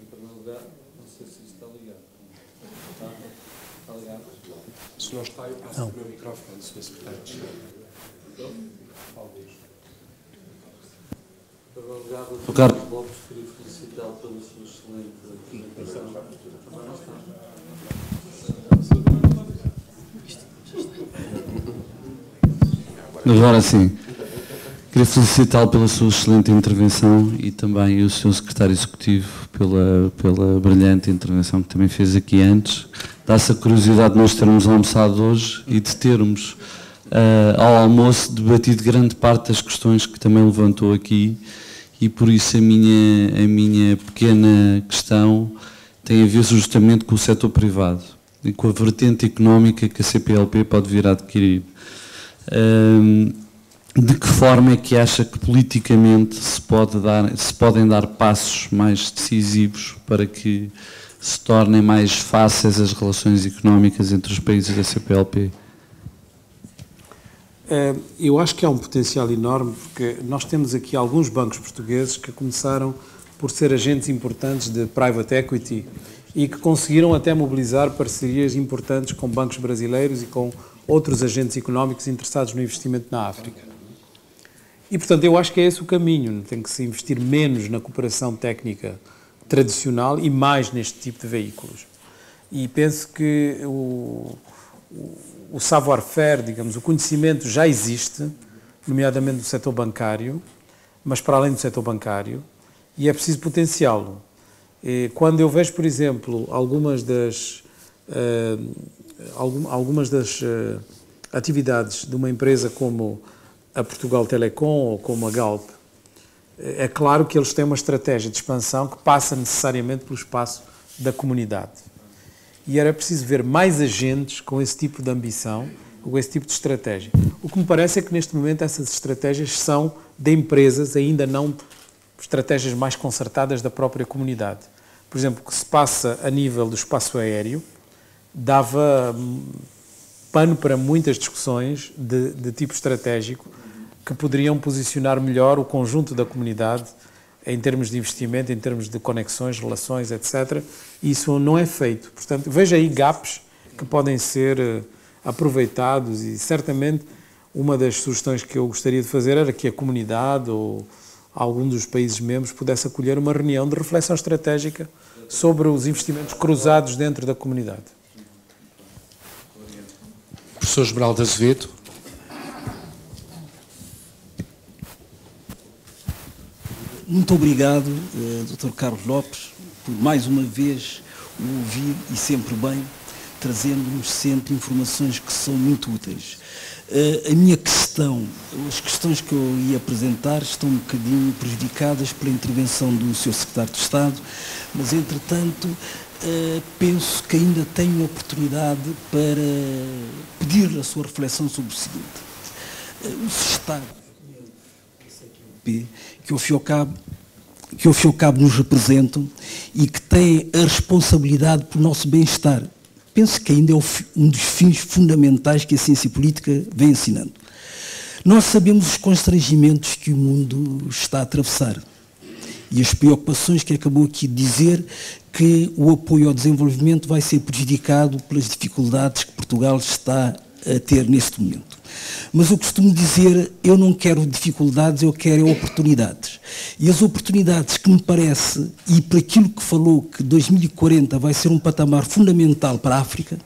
Em primeiro lugar, não sei se está ligado. Está ligado? Se não está, eu passo o meu microfone, Sr. Secretário de Estado. Em primeiro lugar, o Carlos Lopes queria felicitá-lo pela sua excelente apresentação. Agora sim, queria felicitá-lo pela sua excelente intervenção e também o Sr. Secretário Executivo pela brilhante intervenção que também fez aqui antes. Dá-se a curiosidade de nós termos almoçado hoje e de termos, ao almoço, debatido grande parte das questões que também levantou aqui, e por isso a minha pequena questão tem a ver justamente com o setor privado e com a vertente económica que a CPLP pode vir a adquirir. De que forma é que acha que politicamente se podem dar passos mais decisivos para que se tornem mais fáceis as relações económicas entre os países da CPLP? Eu acho que há um potencial enorme, porque nós temos aqui alguns bancos portugueses que começaram por ser agentes importantes de private equity e que conseguiram até mobilizar parcerias importantes com bancos brasileiros e com outros agentes económicos interessados no investimento na África. E, portanto, eu acho que é esse o caminho. Tem que se investir menos na cooperação técnica tradicional e mais neste tipo de veículos. E penso que o savoir-faire, digamos, o conhecimento já existe, nomeadamente no setor bancário, mas para além do setor bancário, e é preciso potenciá-lo. Quando eu vejo, por exemplo, algumas das atividades de uma empresa como a Portugal Telecom ou como a Galp, é claro que eles têm uma estratégia de expansão que passa necessariamente pelo espaço da comunidade. E era preciso ver mais agentes com esse tipo de ambição, com esse tipo de estratégia. O que me parece é que neste momento essas estratégias são de empresas, ainda não estratégias mais concertadas da própria comunidade. Por exemplo, o que se passa a nível do espaço aéreo dava pano para muitas discussões de tipo estratégico que poderiam posicionar melhor o conjunto da comunidade em termos de investimento, em termos de conexões, relações, etc. Isso não é feito. Portanto, veja aí gaps que podem ser aproveitados e certamente uma das sugestões que eu gostaria de fazer era que a comunidade ou algum dos países membros pudesse acolher uma reunião de reflexão estratégica sobre os investimentos cruzados dentro da comunidade. Professor Esmeralda Azevedo. Muito obrigado, Dr. Carlos Lopes, por mais uma vez o ouvir e sempre bem, trazendo-nos sempre informações que são muito úteis. A minha questão, as questões que eu ia apresentar estão um bocadinho prejudicadas pela intervenção do Sr. Secretário de Estado, mas entretanto penso que ainda tenho oportunidade para pedir a sua reflexão sobre o seguinte. Os Estados que ao fim e ao cabo nos representam e que têm a responsabilidade pelo nosso bem-estar. Penso que ainda é um dos fins fundamentais que a ciência política vem ensinando. Nós sabemos os constrangimentos que o mundo está a atravessar e as preocupações que acabou aqui de dizer que o apoio ao desenvolvimento vai ser prejudicado pelas dificuldades que Portugal está a ter neste momento. Mas eu costumo dizer, eu não quero dificuldades, eu quero oportunidades. E as oportunidades que me parece, e por aquilo que falou, que 2040 vai ser um patamar fundamental para a África,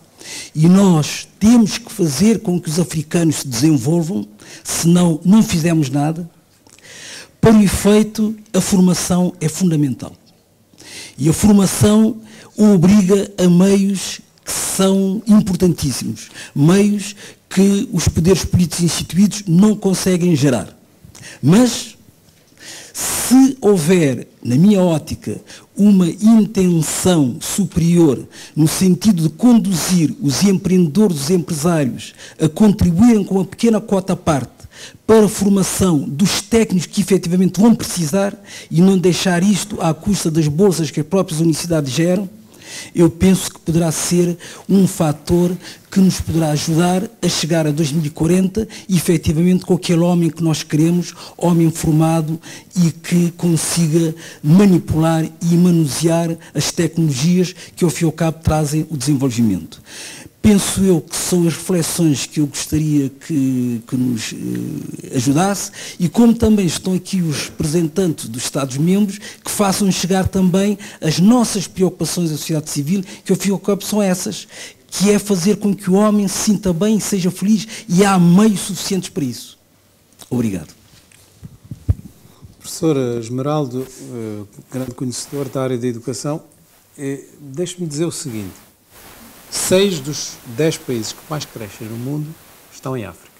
e nós temos que fazer com que os africanos se desenvolvam, senão não fizemos nada. Para o efeito, a formação é fundamental. E a formação obriga a meios que são importantíssimos, meios que os poderes políticos instituídos não conseguem gerar. Mas, se houver, na minha ótica, uma intenção superior no sentido de conduzir os empreendedores, os empresários a contribuírem com uma pequena cota à parte para a formação dos técnicos que efetivamente vão precisar e não deixar isto à custa das bolsas que as próprias universidades geram, eu penso que poderá ser um fator que nos poderá ajudar a chegar a 2040 e efetivamente com aquele homem que nós queremos, homem formado e que consiga manipular e manusear as tecnologias que ao fim e ao cabo trazem o desenvolvimento. Penso eu que são as reflexões que eu gostaria que nos ajudasse e como também estão aqui os representantes dos Estados-membros que façam chegar também as nossas preocupações da sociedade civil, que ao fim e ao cabo são essas, que é fazer com que o homem se sinta bem e seja feliz e há meios suficientes para isso. Obrigado. Professor Esmeraldo, grande conhecedor da área da educação, deixe-me dizer o seguinte. 6 dos 10 países que mais crescem no mundo estão em África.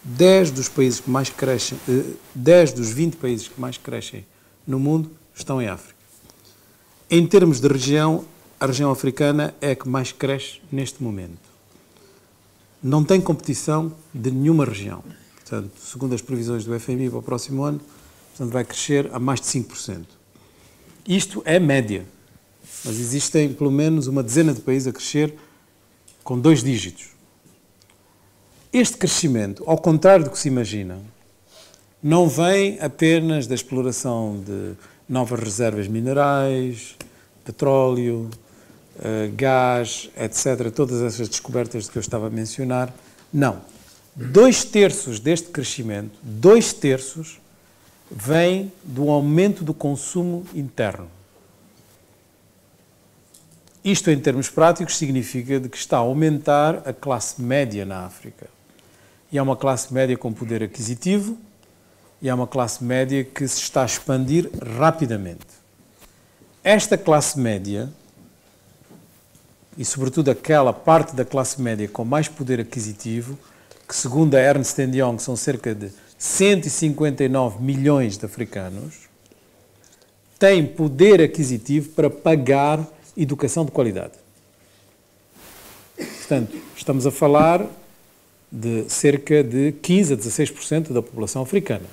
10 dos países que mais crescem, 10 dos 20 países que mais crescem no mundo estão em África. Em termos de região, a região africana é a que mais cresce neste momento. Não tem competição de nenhuma região. Portanto, segundo as previsões do FMI para o próximo ano, portanto, vai crescer a mais de 5%. Isto é média. Mas existem pelo menos uma dezena de países a crescer com 2 dígitos. Este crescimento, ao contrário do que se imagina, não vem apenas da exploração de novas reservas minerais, petróleo, gás, etc., todas essas descobertas que eu estava a mencionar. Não. 2/3 deste crescimento, 2/3, vem do aumento do consumo interno. Isto, em termos práticos, significa de que está a aumentar a classe média na África. E é uma classe média com poder aquisitivo e é uma classe média que se está a expandir rapidamente. Esta classe média, e sobretudo aquela parte da classe média com mais poder aquisitivo, que segundo a Ernst & Young são cerca de 159 milhões de africanos, tem poder aquisitivo para pagar educação de qualidade. Portanto, estamos a falar de cerca de 15 a 16% da população africana.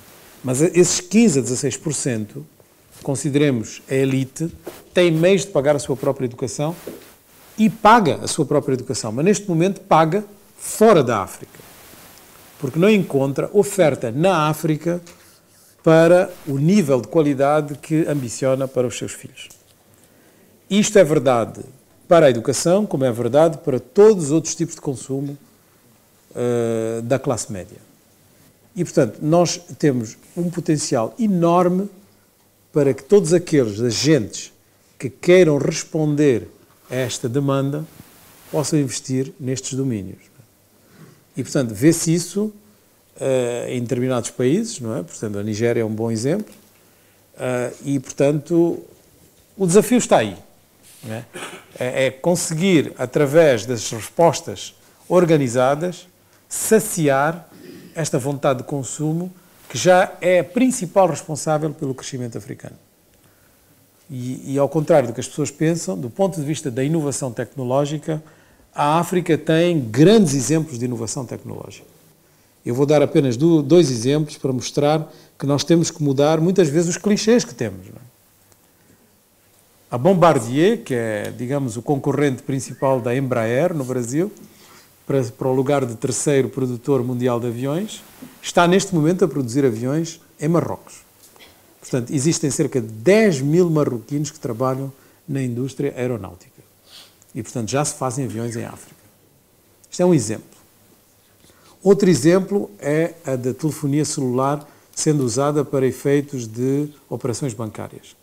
Mas esses 15 a 16%, consideremos a elite, tem meios de pagar a sua própria educação e paga a sua própria educação, mas neste momento paga fora da África, porque não encontra oferta na África para o nível de qualidade que ambiciona para os seus filhos. Isto é verdade para a educação, como é verdade para todos os outros tipos de consumo da classe média. E, portanto, nós temos um potencial enorme para que todos aqueles agentes que queiram responder a esta demanda possam investir nestes domínios. E, portanto, vê-se isso em determinados países, não é? Portanto, a Nigéria é um bom exemplo. E, portanto, o desafio está aí. É conseguir, através das respostas organizadas, saciar esta vontade de consumo que já é a principal responsável pelo crescimento africano. E ao contrário do que as pessoas pensam, do ponto de vista da inovação tecnológica, a África tem grandes exemplos de inovação tecnológica. Eu vou dar apenas 2 exemplos para mostrar que nós temos que mudar muitas vezes os clichês que temos. Não é? A Bombardier, que é, digamos, o concorrente principal da Embraer no Brasil, para o lugar de 3º produtor mundial de aviões, está neste momento a produzir aviões em Marrocos. Portanto, existem cerca de 10 mil marroquinos que trabalham na indústria aeronáutica. E, portanto, já se fazem aviões em África. Isto é um exemplo. Outro exemplo é a da telefonia celular sendo usada para efeitos de operações bancárias,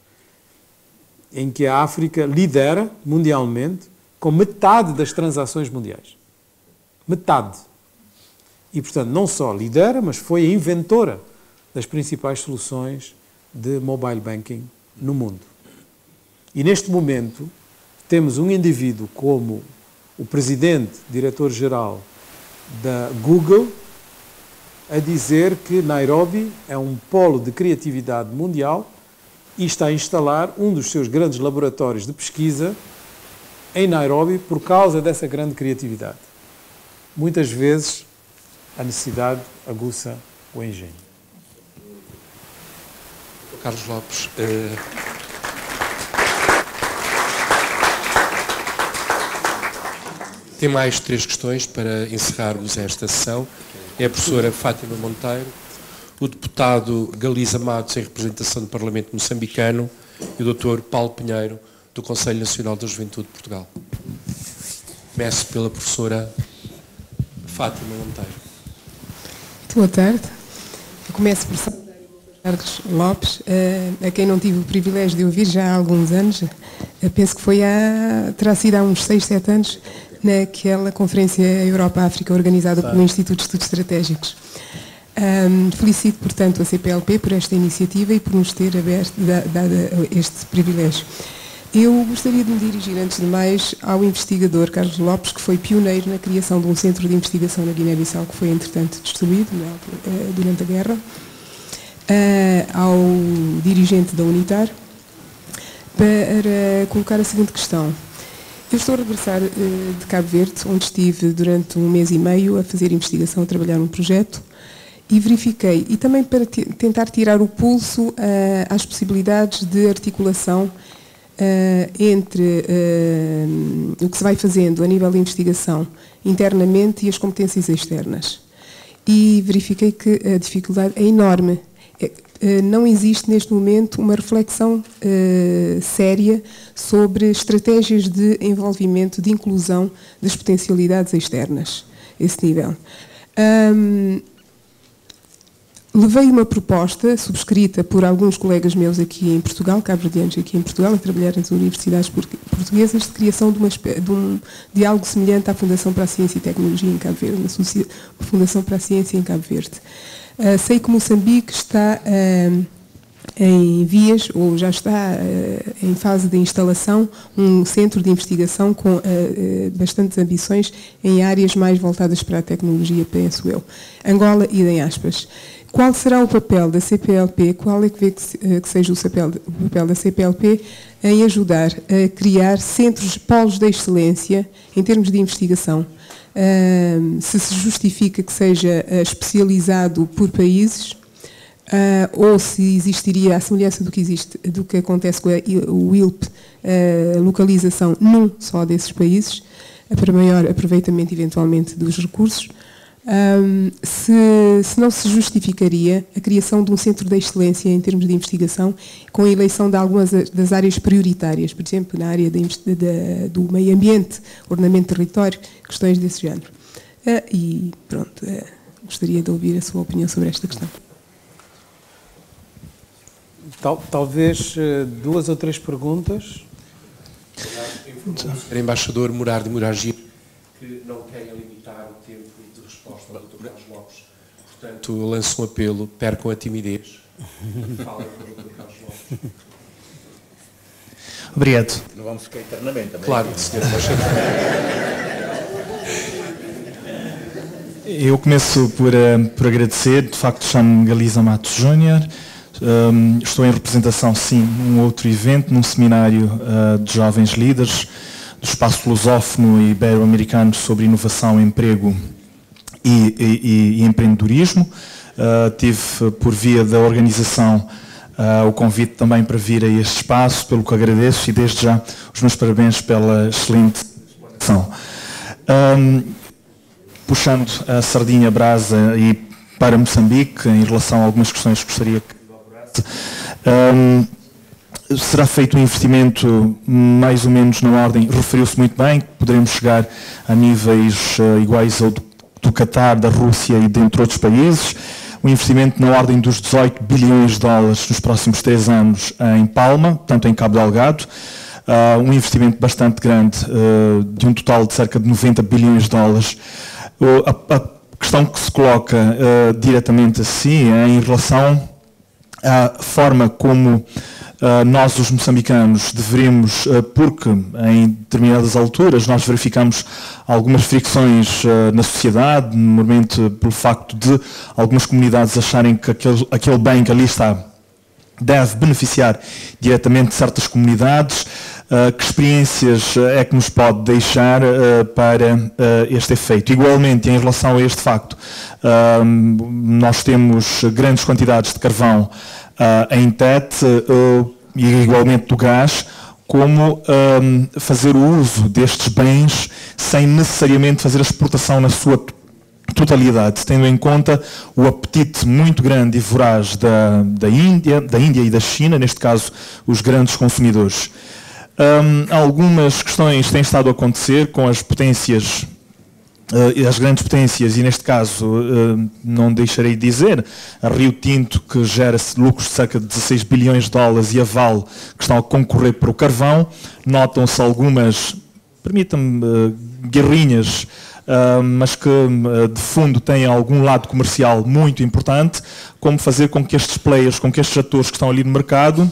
em que a África lidera mundialmente com metade das transações mundiais. Metade. E, portanto, não só lidera, mas foi a inventora das principais soluções de mobile banking no mundo. E, neste momento, temos um indivíduo como o presidente, diretor-geral da Google, a dizer que Nairobi é um polo de criatividade mundial e está a instalar um dos seus grandes laboratórios de pesquisa em Nairobi por causa dessa grande criatividade. Muitas vezes a necessidade aguça o engenho. Carlos Lopes, tem mais 3 questões para encerrarmos esta sessão. É a professora Fátima Monteiro, o deputado Galiza Matos, em representação do Parlamento moçambicano, e o Dr. Paulo Pinheiro, do Conselho Nacional da Juventude de Portugal. Começo pela professora Fátima Monteiro. Boa tarde. Eu começo por saudar Carlos Lopes, a quem não tive o privilégio de ouvir já há alguns anos. Penso que terá sido há uns 6, 7 anos, naquela Conferência Europa-África organizada pelo Instituto de Estudos Estratégicos. Felicito, portanto, a CPLP por esta iniciativa e por nos ter dado este privilégio. Eu gostaria de me dirigir, antes de mais, ao investigador Carlos Lopes, que foi pioneiro na criação de um centro de investigação na Guiné-Bissau, que foi, entretanto, destruído durante a guerra, ao dirigente da UNITAR, para colocar a seguinte questão. Eu estou a regressar de Cabo Verde, onde estive durante 1 mês e meio a fazer investigação, a trabalhar num projeto, e verifiquei, e também para tentar tirar o pulso às possibilidades de articulação entre o que se vai fazendo a nível de investigação internamente e as competências externas. E verifiquei que a dificuldade é enorme. Não existe neste momento uma reflexão séria sobre estratégias de envolvimento, de inclusão das potencialidades externas, esse nível. Levei uma proposta subscrita por alguns colegas meus aqui em Portugal, cabo-verdianos aqui em Portugal, a trabalhar nas universidades portuguesas, de criação de algo semelhante à Fundação para a Ciência e Tecnologia em Cabo Verde, uma Fundação para a Ciência em Cabo Verde. Sei que Moçambique está em vias, ou já está em fase de instalação, um centro de investigação com bastantes ambições em áreas mais voltadas para a tecnologia, penso eu. Angola, idem aspas. Qual será o papel da CPLP, qual é que vê que seja o papel da CPLP em ajudar a criar centros, polos de excelência em termos de investigação? Se justifica que seja especializado por países, ou se existiria a semelhança do que acontece com o ILP, localização num só desses países, para maior aproveitamento eventualmente dos recursos. Se não se justificaria a criação de um centro de excelência em termos de investigação com a eleição de algumas das áreas prioritárias, por exemplo, na área do meio ambiente, ordenamento de território, questões desse género. E pronto, gostaria de ouvir a sua opinião sobre esta questão. Talvez 2 ou 3 perguntas. Senhor Embaixador Morardi Moragi, que não querem limitar o tempo de resposta ao Dr. Carlos Lopes. Portanto, lanço um apelo, percam a timidez. Falem com o Dr. Carlos Lopes. Obrigado. Não vamos ficar eternamente também. Claro, Sr. Embaixador. Eu começo por agradecer, de facto chamo-me Galiza Matos Júnior, estou em representação, sim, num outro evento, num seminário de jovens líderes do espaço lusófono e ibero-americano sobre inovação, emprego e empreendedorismo. Tive, por via da organização, o convite também para vir a este espaço, pelo que agradeço e desde já os meus parabéns pela excelente ação. Puxando a sardinha brasa e para Moçambique, em relação a algumas questões que gostaria que será feito um investimento mais ou menos na ordem, referiu-se muito bem, que poderemos chegar a níveis iguais ao do Qatar, da Rússia e dentre outros países, um investimento na ordem dos 18 bilhões de dólares nos próximos 3 anos em Palma, tanto em Cabo Delgado, um investimento bastante grande, de um total de cerca de 90 bilhões de dólares. A questão que se coloca diretamente assim é em relação à forma como nós, os moçambicanos, deveríamos, porque em determinadas alturas nós verificamos algumas fricções na sociedade, normalmente pelo facto de algumas comunidades acharem que aquele bem que ali está deve beneficiar diretamente certas comunidades. Que experiências é que nos pode deixar para este efeito? Igualmente, em relação a este facto, nós temos grandes quantidades de carvão em Tete e igualmente do gás. Como fazer o uso destes bens sem necessariamente fazer a exportação na sua totalidade, tendo em conta o apetite muito grande e voraz da Índia e da China, neste caso os grandes consumidores. Algumas questões têm estado a acontecer com as potências, as grandes potências, e neste caso não deixarei de dizer, a Rio Tinto, que gera lucros de cerca de 16 bilhões de dólares, e a Vale, que estão a concorrer para o carvão. Notam-se algumas, permitam-me, guerrinhas, mas que de fundo têm algum lado comercial muito importante, como fazer com que estes players, com que estes atores que estão ali no mercado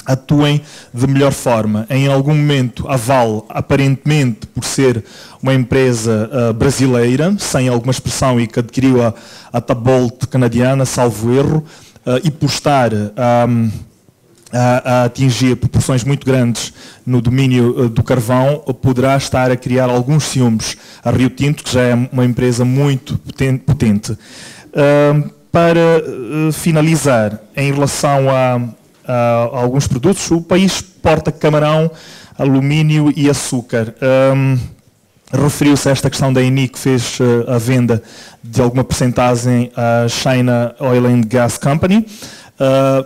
atuem de melhor forma. Em algum momento, a Vale, aparentemente por ser uma empresa brasileira, sem alguma expressão, e que adquiriu a Tabolt canadiana, salvo erro, e por estar a atingir proporções muito grandes no domínio do carvão, poderá estar a criar alguns ciúmes a Rio Tinto, que já é uma empresa muito potente. Para finalizar, em relação a alguns produtos, o país exporta camarão, alumínio e açúcar. Referiu-se a esta questão da ENI, que fez a venda de alguma percentagem à China Oil and Gas Company,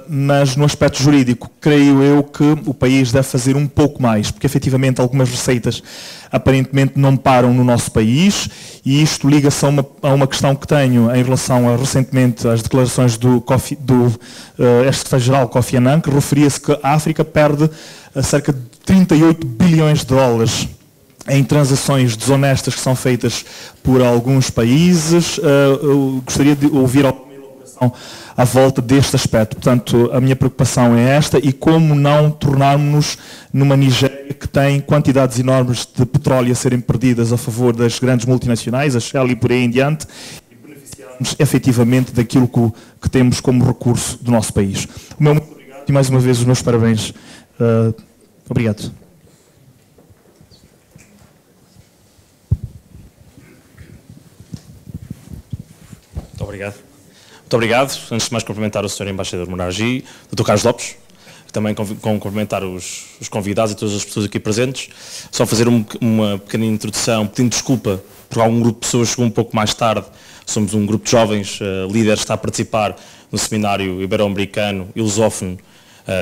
mas no aspecto jurídico, creio eu que o país deve fazer um pouco mais, porque efetivamente algumas receitas aparentemente não param no nosso país, e isto liga-se a uma questão que tenho em relação recentemente às declarações do ex-secretário-geral Kofi Annan, que referia-se que a África perde cerca de 38 bilhões de dólares em transações desonestas que são feitas por alguns países. Eu gostaria de ouvir a elaboração à volta deste aspecto. Portanto, a minha preocupação é esta, e como não tornarmos-nos numa Nigéria que tem quantidades enormes de petróleo a serem perdidas a favor das grandes multinacionais, a Shell e por aí em diante, e beneficiarmos efetivamente daquilo que temos como recurso do nosso país. O meu muito obrigado e mais uma vez os meus parabéns. Obrigado. Muito obrigado. Muito obrigado. Antes de mais, cumprimentar o Sr. Embaixador Monargis, Dr. Carlos Lopes, também cumprimentar os convidados e todas as pessoas aqui presentes. Só fazer uma pequena introdução, pedindo desculpa porque algum grupo de pessoas chegou um pouco mais tarde. Somos um grupo de jovens líderes que está a participar no seminário ibero-americano e lusófono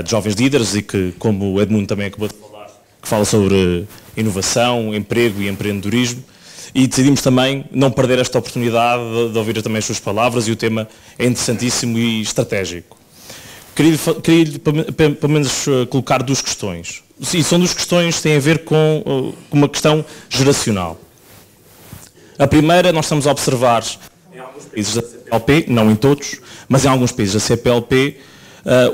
de jovens líderes, e que, como o Edmundo também acabou de falar, que fala sobre inovação, emprego e empreendedorismo. E decidimos também não perder esta oportunidade de ouvir também as suas palavras, e o tema é interessantíssimo e estratégico. Queria pelo menos colocar duas questões. E são duas questões que têm a ver com uma questão geracional. A primeira, nós estamos a observar em alguns países da CPLP, não em todos, mas em alguns países da CPLP,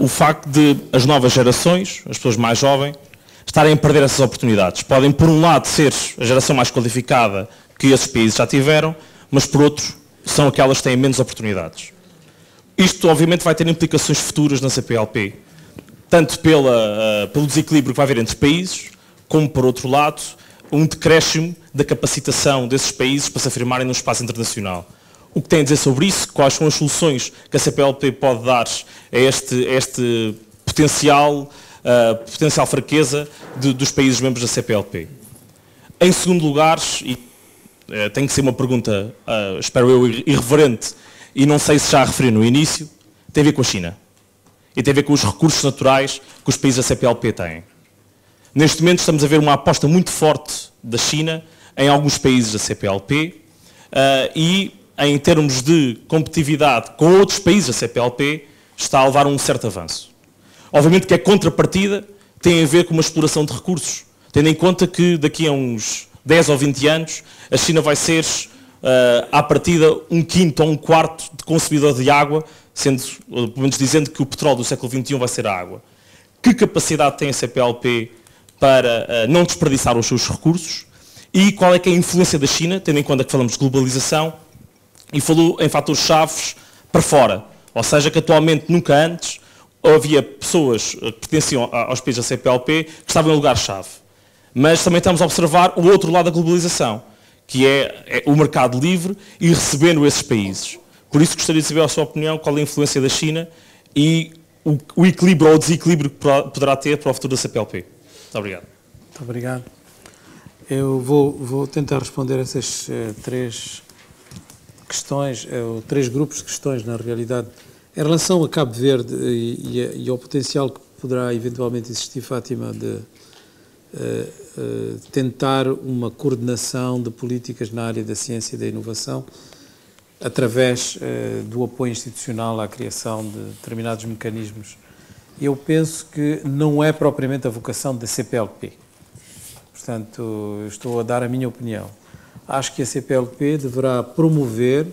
o facto de as novas gerações, as pessoas mais jovens, estarem a perder essas oportunidades. Podem, por um lado, ser a geração mais qualificada que esses países já tiveram, mas por outro, são aquelas que têm menos oportunidades. Isto, obviamente, vai ter implicações futuras na CPLP, tanto pelo desequilíbrio que vai haver entre países, como, por outro lado, um decréscimo da capacitação desses países para se afirmarem no espaço internacional. O que tem a dizer sobre isso? Quais são as soluções que a CPLP pode dar a este potencial fraqueza dos países membros da CPLP? Em segundo lugar, e tem que ser uma pergunta, espero eu, irreverente, e não sei se já a referi no início, tem a ver com a China. E tem a ver com os recursos naturais que os países da CPLP têm. Neste momento estamos a ver uma aposta muito forte da China em alguns países da CPLP, e em termos de competitividade com outros países da CPLP, está a levar um certo avanço. Obviamente que a contrapartida tem a ver com uma exploração de recursos, tendo em conta que daqui a uns 10 ou 20 anos a China vai ser, à partida, 1/5 ou 1/4 de consumidor de água, sendo, pelo menos dizendo que o petróleo do século XXI vai ser a água. Que capacidade tem a CPLP para não desperdiçar os seus recursos? E qual é que é a influência da China, tendo em conta que falamos de globalização, e falou em fatores chaves para fora, ou seja, que atualmente nunca antes havia pessoas que pertenciam aos países da CPLP que estavam em lugar-chave. Mas também estamos a observar o outro lado da globalização, que é o mercado livre e recebendo esses países. Por isso gostaria de saber a sua opinião, qual é a influência da China e o equilíbrio ou o desequilíbrio que poderá ter para o futuro da CPLP. Muito obrigado. Muito obrigado. Eu vou tentar responder essas três questões, três grupos de questões, na realidade. Em relação a Cabo Verde e ao potencial que poderá eventualmente existir, Fátima, de tentar uma coordenação de políticas na área da ciência e da inovação através do apoio institucional à criação de determinados mecanismos. Eu penso que não é propriamente a vocação da CPLP. Portanto, eu estou a dar a minha opinião. Acho que a CPLP deverá promover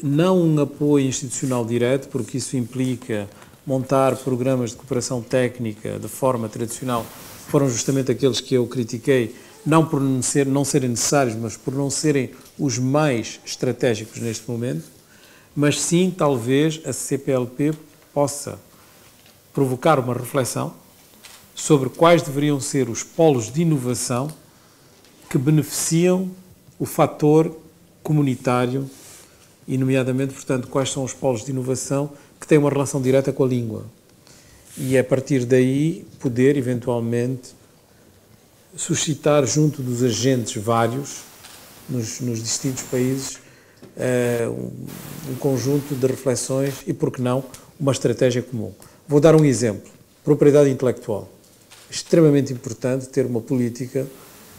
não um apoio institucional direto, porque isso implica montar programas de cooperação técnica de forma tradicional, foram justamente aqueles que eu critiquei, não por não serem necessários, mas por não serem os mais estratégicos neste momento, mas sim, talvez, a CPLP possa provocar uma reflexão sobre quais deveriam ser os polos de inovação que beneficiam o fator comunitário e, nomeadamente, portanto, quais são os polos de inovação que têm uma relação direta com a língua. E, a partir daí, poder, eventualmente, suscitar junto dos agentes vários, nos distintos países, um conjunto de reflexões e, por que não, uma estratégia comum. Vou dar um exemplo. Propriedade intelectual. Extremamente importante ter uma política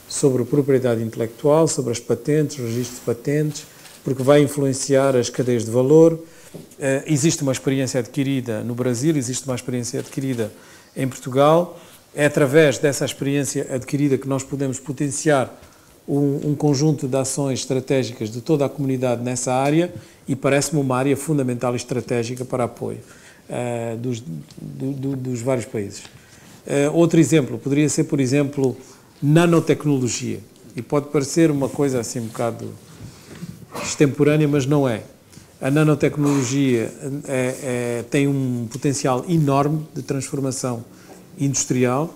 sobre a propriedade intelectual, sobre as patentes, o registro de patentes, porque vai influenciar as cadeias de valor. Existe uma experiência adquirida no Brasil, existe uma experiência adquirida em Portugal. É através dessa experiência adquirida que nós podemos potenciar um conjunto de ações estratégicas de toda a comunidade nessa área e parece-me uma área fundamental e estratégica para apoio dos vários países. Outro exemplo poderia ser, por exemplo, nanotecnologia. E pode parecer uma coisa assim um bocado extemporânea, mas não é. A nanotecnologia tem um potencial enorme de transformação industrial.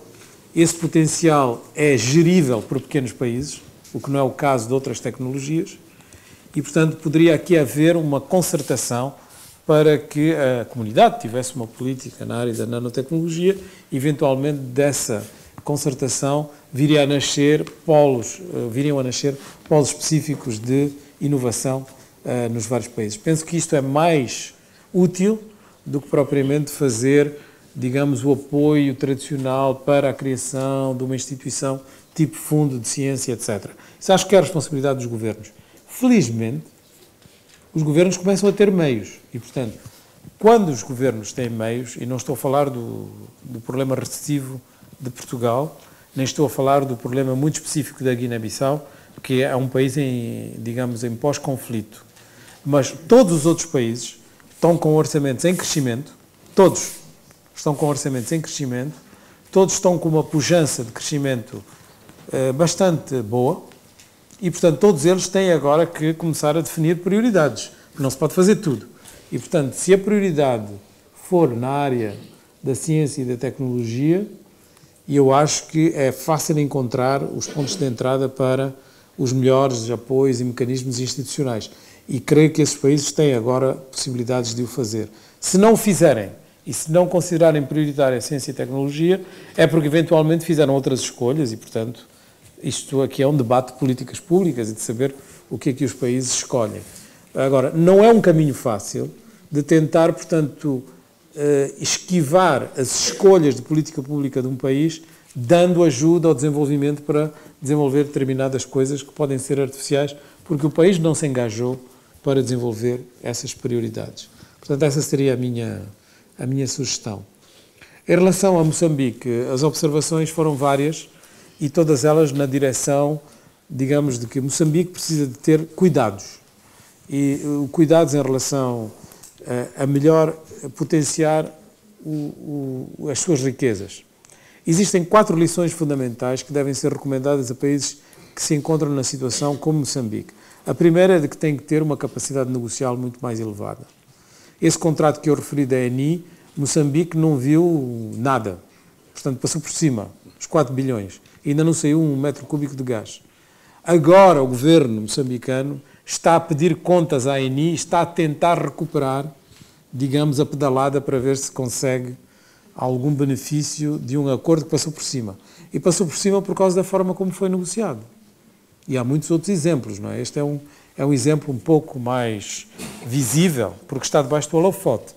Esse potencial é gerível por pequenos países, o que não é o caso de outras tecnologias, e, portanto, poderia aqui haver uma concertação para que a comunidade tivesse uma política na área da nanotecnologia, eventualmente dessa concertação viriam a nascer polos específicos de inovação nos vários países. Penso que isto é mais útil do que propriamente fazer, digamos, o apoio tradicional para a criação de uma instituição tipo fundo de ciência, etc. Isso acho que é a responsabilidade dos governos. Felizmente, os governos começam a ter meios e, portanto, quando os governos têm meios, e não estou a falar do problema recessivo de Portugal, nem estou a falar do problema muito específico da Guiné-Bissau, que é um país digamos, em pós-conflito, mas todos os outros países estão com orçamentos em crescimento, todos estão com orçamentos em crescimento, todos estão com uma pujança de crescimento bastante boa e, portanto, todos eles têm agora que começar a definir prioridades, porque não se pode fazer tudo. E, portanto, se a prioridade for na área da ciência e da tecnologia, eu acho que é fácil encontrar os pontos de entrada para os melhores apoios e mecanismos institucionais. E creio que esses países têm agora possibilidades de o fazer. Se não o fizerem e se não considerarem prioritária a ciência e tecnologia, é porque eventualmente fizeram outras escolhas e, portanto, isto aqui é um debate de políticas públicas e de saber o que é que os países escolhem. Agora, não é um caminho fácil de tentar, portanto, esquivar as escolhas de política pública de um país, dando ajuda ao desenvolvimento para desenvolver determinadas coisas que podem ser artificiais, porque o país não se engajou para desenvolver essas prioridades. Portanto, essa seria a minha sugestão. Em relação a Moçambique, as observações foram várias e todas elas na direção, digamos, de que Moçambique precisa de ter cuidados. E cuidados em relação a melhor potenciar as suas riquezas. Existem 4 lições fundamentais que devem ser recomendadas a países que se encontram na situação como Moçambique. A primeira é de que tem que ter uma capacidade negocial muito mais elevada. Esse contrato que eu referi da ENI Moçambique não viu nada. Portanto, passou por cima, os 4 bilhões. E ainda não saiu 1 metro cúbico de gás. Agora o governo moçambicano está a pedir contas à ANI, está a tentar recuperar, digamos, a pedalada para ver se consegue algum benefício de um acordo que passou por cima. E passou por cima por causa da forma como foi negociado. E há muitos outros exemplos, não é? Este é um exemplo um pouco mais visível, porque está debaixo do holofote.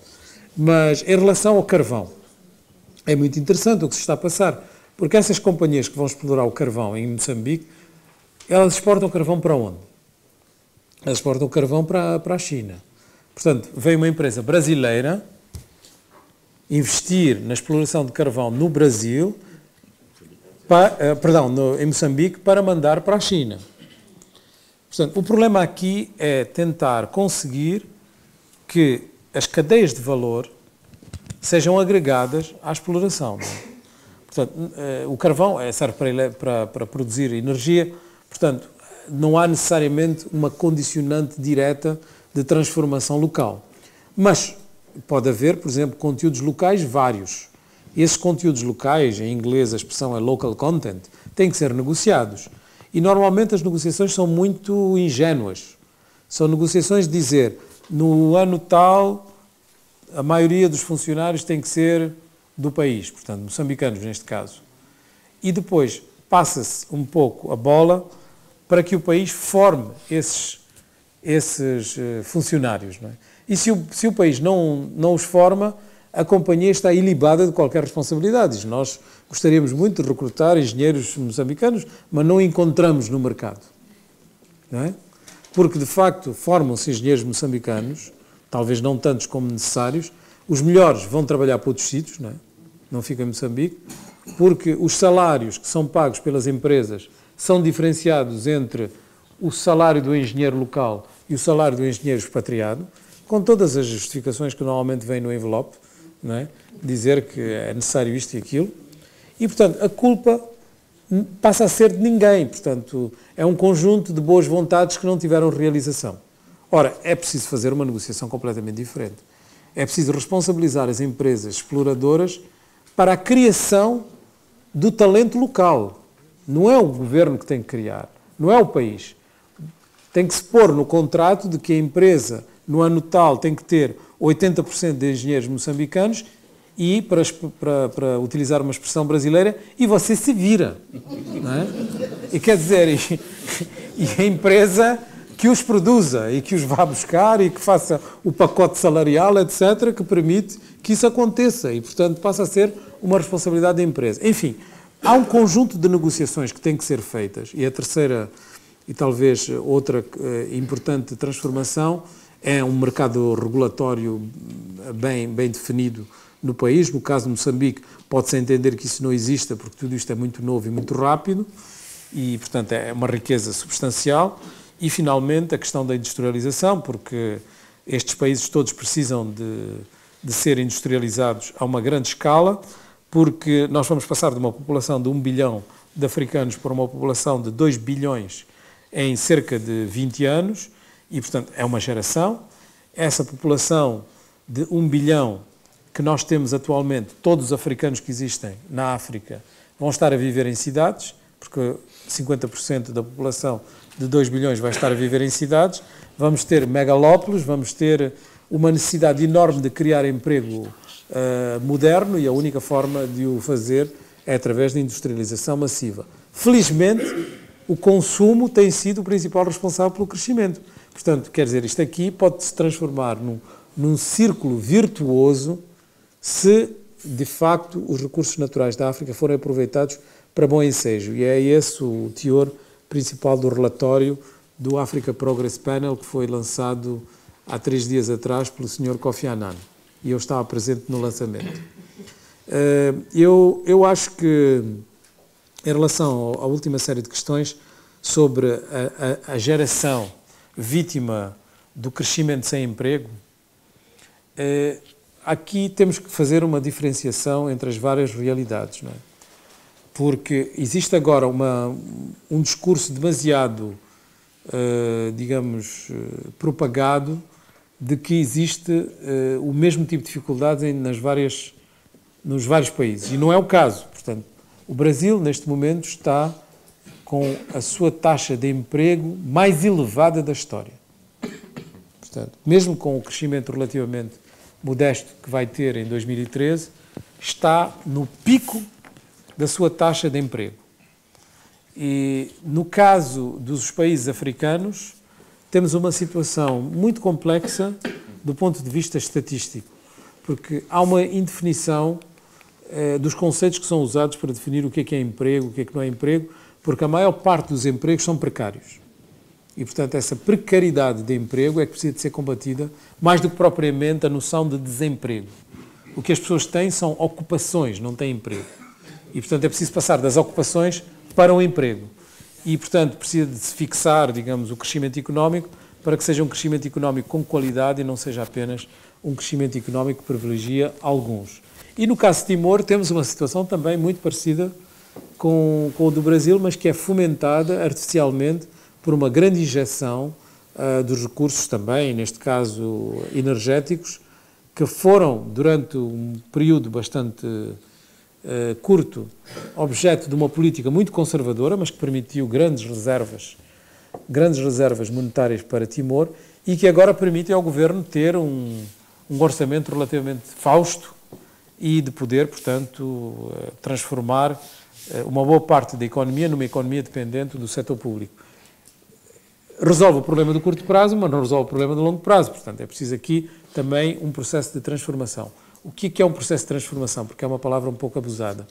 Mas em relação ao carvão, é muito interessante o que se está a passar, porque essas companhias que vão explorar o carvão em Moçambique, elas exportam carvão para onde? Elas exportam carvão para a China. Portanto, vem uma empresa brasileira investir na exploração de carvão no Brasil, em Moçambique, para mandar para a China. Portanto, o problema aqui é tentar conseguir que as cadeias de valor sejam agregadas à exploração. Portanto, o carvão serve para produzir energia, portanto, não há necessariamente uma condicionante direta de transformação local. Mas pode haver, por exemplo, conteúdos locais vários. Esses conteúdos locais, em inglês a expressão é local content, têm que ser negociados. E normalmente as negociações são muito ingênuas. São negociações de dizer, no ano tal, a maioria dos funcionários tem que ser do país, portanto, moçambicanos neste caso. E depois passa-se um pouco a bola para que o país forme esses funcionários. Não é? E se o país não os forma, a companhia está ilibada de qualquer responsabilidade. Nós gostaríamos muito de recrutar engenheiros moçambicanos, mas não encontramos no mercado. Não é? Porque, de facto, formam-se engenheiros moçambicanos, talvez não tantos como necessários, os melhores vão trabalhar para outros sítios, não ficam em Moçambique, porque os salários que são pagos pelas empresas são diferenciados entre o salário do engenheiro local e o salário do engenheiro expatriado, com todas as justificações que normalmente vêm no envelope, não é? Dizer que é necessário isto e aquilo, e, portanto, a culpa passa a ser de ninguém, portanto, é um conjunto de boas vontades que não tiveram realização. Ora, é preciso fazer uma negociação completamente diferente. É preciso responsabilizar as empresas exploradoras para a criação do talento local. Não é o governo que tem que criar, não é o país. Tem que se pôr no contrato de que a empresa, no ano tal, tem que ter 80% de engenheiros moçambicanos e, para utilizar uma expressão brasileira, e você se vira. Não é? E quer dizer, e a empresa que os produza e que os vá buscar e que faça o pacote salarial, etc., que permite que isso aconteça e, portanto, passa a ser uma responsabilidade da empresa. Enfim, há um conjunto de negociações que têm que ser feitas e a terceira e talvez outra importante transformação é um mercado regulatório bem definido no país. No caso de Moçambique, pode-se entender que isso não exista porque tudo isto é muito novo e muito rápido e, portanto, é uma riqueza substancial. E, finalmente, a questão da industrialização, porque estes países todos precisam de ser industrializados a uma grande escala, porque nós vamos passar de uma população de 1 bilhão de africanos para uma população de 2 bilhões em cerca de 20 anos, e, portanto, é uma geração. Essa população de 1 bilhão que nós temos atualmente, todos os africanos que existem na África, vão estar a viver em cidades, porque 50% da população de 2 bilhões vai estar a viver em cidades, vamos ter megalópolis, vamos ter uma necessidade enorme de criar emprego moderno e a única forma de o fazer é através da industrialização massiva. Felizmente, o consumo tem sido o principal responsável pelo crescimento. Portanto, quer dizer, isto aqui pode se transformar num círculo virtuoso se, de facto, os recursos naturais da África forem aproveitados para bom ensejo. E é esse o teor principal do relatório do Africa Progress Panel, que foi lançado há 3 dias atrás pelo Sr. Kofi Annan. E eu estava presente no lançamento. Eu acho que, em relação à última série de questões sobre a geração vítima do crescimento sem emprego, aqui temos que fazer uma diferenciação entre as várias realidades, não é? Porque existe agora um discurso demasiado, digamos, propagado de que existe o mesmo tipo de dificuldades nos vários países. E não é o caso. Portanto, o Brasil, neste momento, está com a sua taxa de emprego mais elevada da história. Portanto, mesmo com o crescimento relativamente modesto que vai ter em 2013, está no pico da sua taxa de emprego. E, no caso dos países africanos, temos uma situação muito complexa do ponto de vista estatístico, porque há uma indefinição dos conceitos que são usados para definir o que é emprego, o que não é emprego, porque a maior parte dos empregos são precários. E, portanto, essa precariedade de emprego é que precisa de ser combatida, mais do que propriamente a noção de desemprego. O que as pessoas têm são ocupações, não têm emprego. E, portanto, é preciso passar das ocupações para o emprego. E, portanto, precisa de se fixar, digamos, o crescimento económico para que seja um crescimento económico com qualidade e não seja apenas um crescimento económico que privilegia alguns. E, no caso de Timor, temos uma situação também muito parecida com o do Brasil, mas que é fomentada artificialmente por uma grande injeção dos recursos também, neste caso energéticos, que foram, durante um período bastante curto, objeto de uma política muito conservadora, mas que permitiu grandes reservas monetárias para Timor e que agora permite ao governo ter um orçamento relativamente fausto e de poder, portanto, transformar uma boa parte da economia numa economia dependente do setor público. Resolve o problema do curto prazo, mas não resolve o problema do longo prazo. Portanto, é preciso aqui também um processo de transformação. O que é um processo de transformação? Porque é uma palavra um pouco abusada.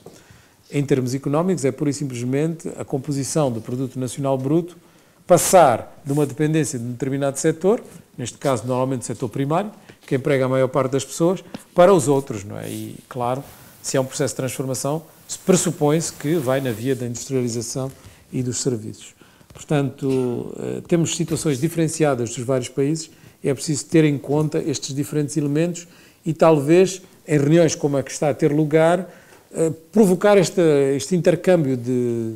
Em termos económicos, é pura e simplesmente a composição do produto nacional bruto passar de uma dependência de um determinado setor, neste caso, normalmente o setor primário, que emprega a maior parte das pessoas, para os outros, não é? E, claro, se é um processo de transformação, pressupõe-se que vai na via da industrialização e dos serviços. Portanto, temos situações diferenciadas dos vários países e é preciso ter em conta estes diferentes elementos e talvez, em reuniões como a que está a ter lugar, provocar este intercâmbio de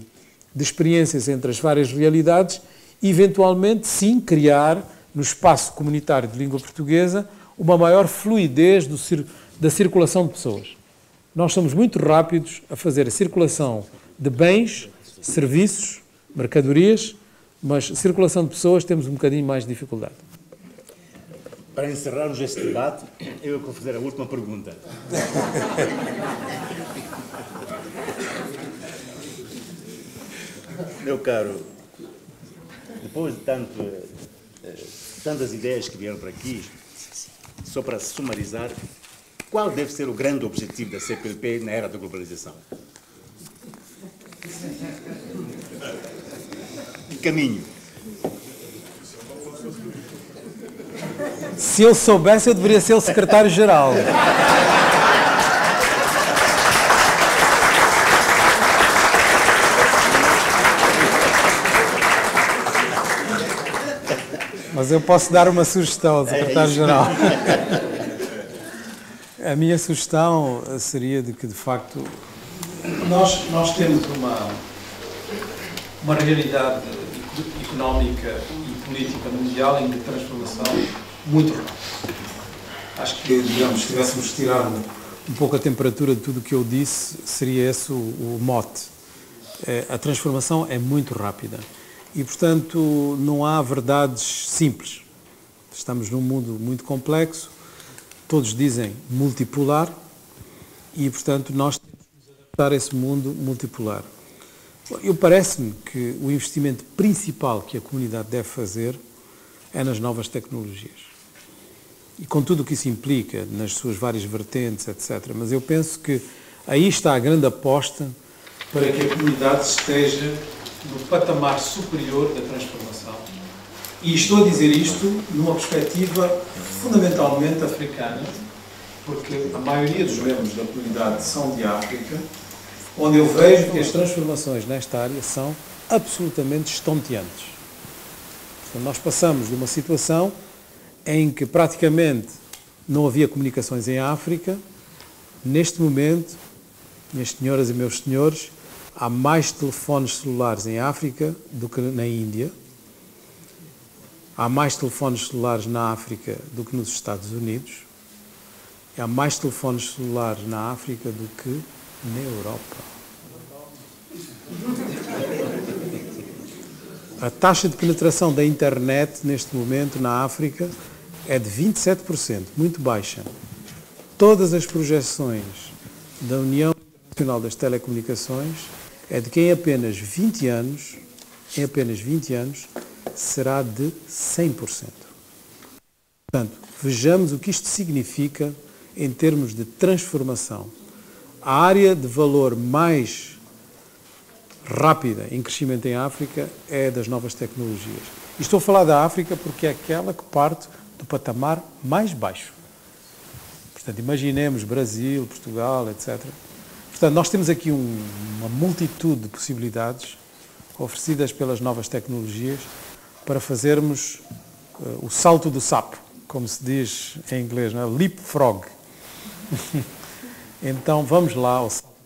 experiências entre as várias realidades e, eventualmente, sim, criar, no espaço comunitário de língua portuguesa, uma maior fluidez da circulação de pessoas. Nós somos muito rápidos a fazer a circulação de bens, serviços, mercadorias, mas circulação de pessoas temos um bocadinho mais de dificuldade. Para encerrarmos este debate, eu vou fazer a última pergunta. Meu caro, depois de tantas ideias que vieram para aqui, só para sumarizar, qual deve ser o grande objetivo da CPLP na era da globalização? Que caminho? Se eu soubesse, eu deveria ser o secretário-geral. Mas eu posso dar uma sugestão ao secretário-geral. A minha sugestão seria de que, de facto, nós temos uma realidade económica e política mundial em transformação muito rápida. Acho que, digamos, se tivéssemos tirado um pouco a temperatura de tudo o que eu disse, seria esse o mote. A transformação é muito rápida e, portanto, não há verdades simples. Estamos num mundo muito complexo, todos dizem multipolar e, portanto, nós temos que nos adaptar a esse mundo multipolar. Parece-me que o investimento principal que a comunidade deve fazer é nas novas tecnologias. E com tudo o que isso implica, nas suas várias vertentes, etc. Mas eu penso que aí está a grande aposta para que a comunidade esteja no patamar superior da transformação. E estou a dizer isto numa perspectiva fundamentalmente africana, porque a maioria dos membros da comunidade são de África, onde eu vejo que as transformações nesta área são absolutamente estonteantes. Portanto, nós passamos de uma situação em que praticamente não havia comunicações em África. Neste momento, minhas senhoras e meus senhores, há mais telefones celulares em África do que na Índia. Há mais telefones celulares na África do que nos Estados Unidos. Há mais telefones celulares na África do que na Europa. A taxa de penetração da internet neste momento na África é de 27%, muito baixa. Todas as projeções da União Internacional das Telecomunicações é de que em apenas 20 anos, será de 100%. Portanto, vejamos o que isto significa em termos de transformação. A área de valor mais rápida em crescimento em África é das novas tecnologias. E estou a falar da África porque é aquela que parte do patamar mais baixo. Portanto, imaginemos Brasil, Portugal, etc. Portanto, nós temos aqui uma multitude de possibilidades oferecidas pelas novas tecnologias para fazermos o salto do sapo, como se diz em inglês, não é? Leapfrog. Então, vamos lá ao salto.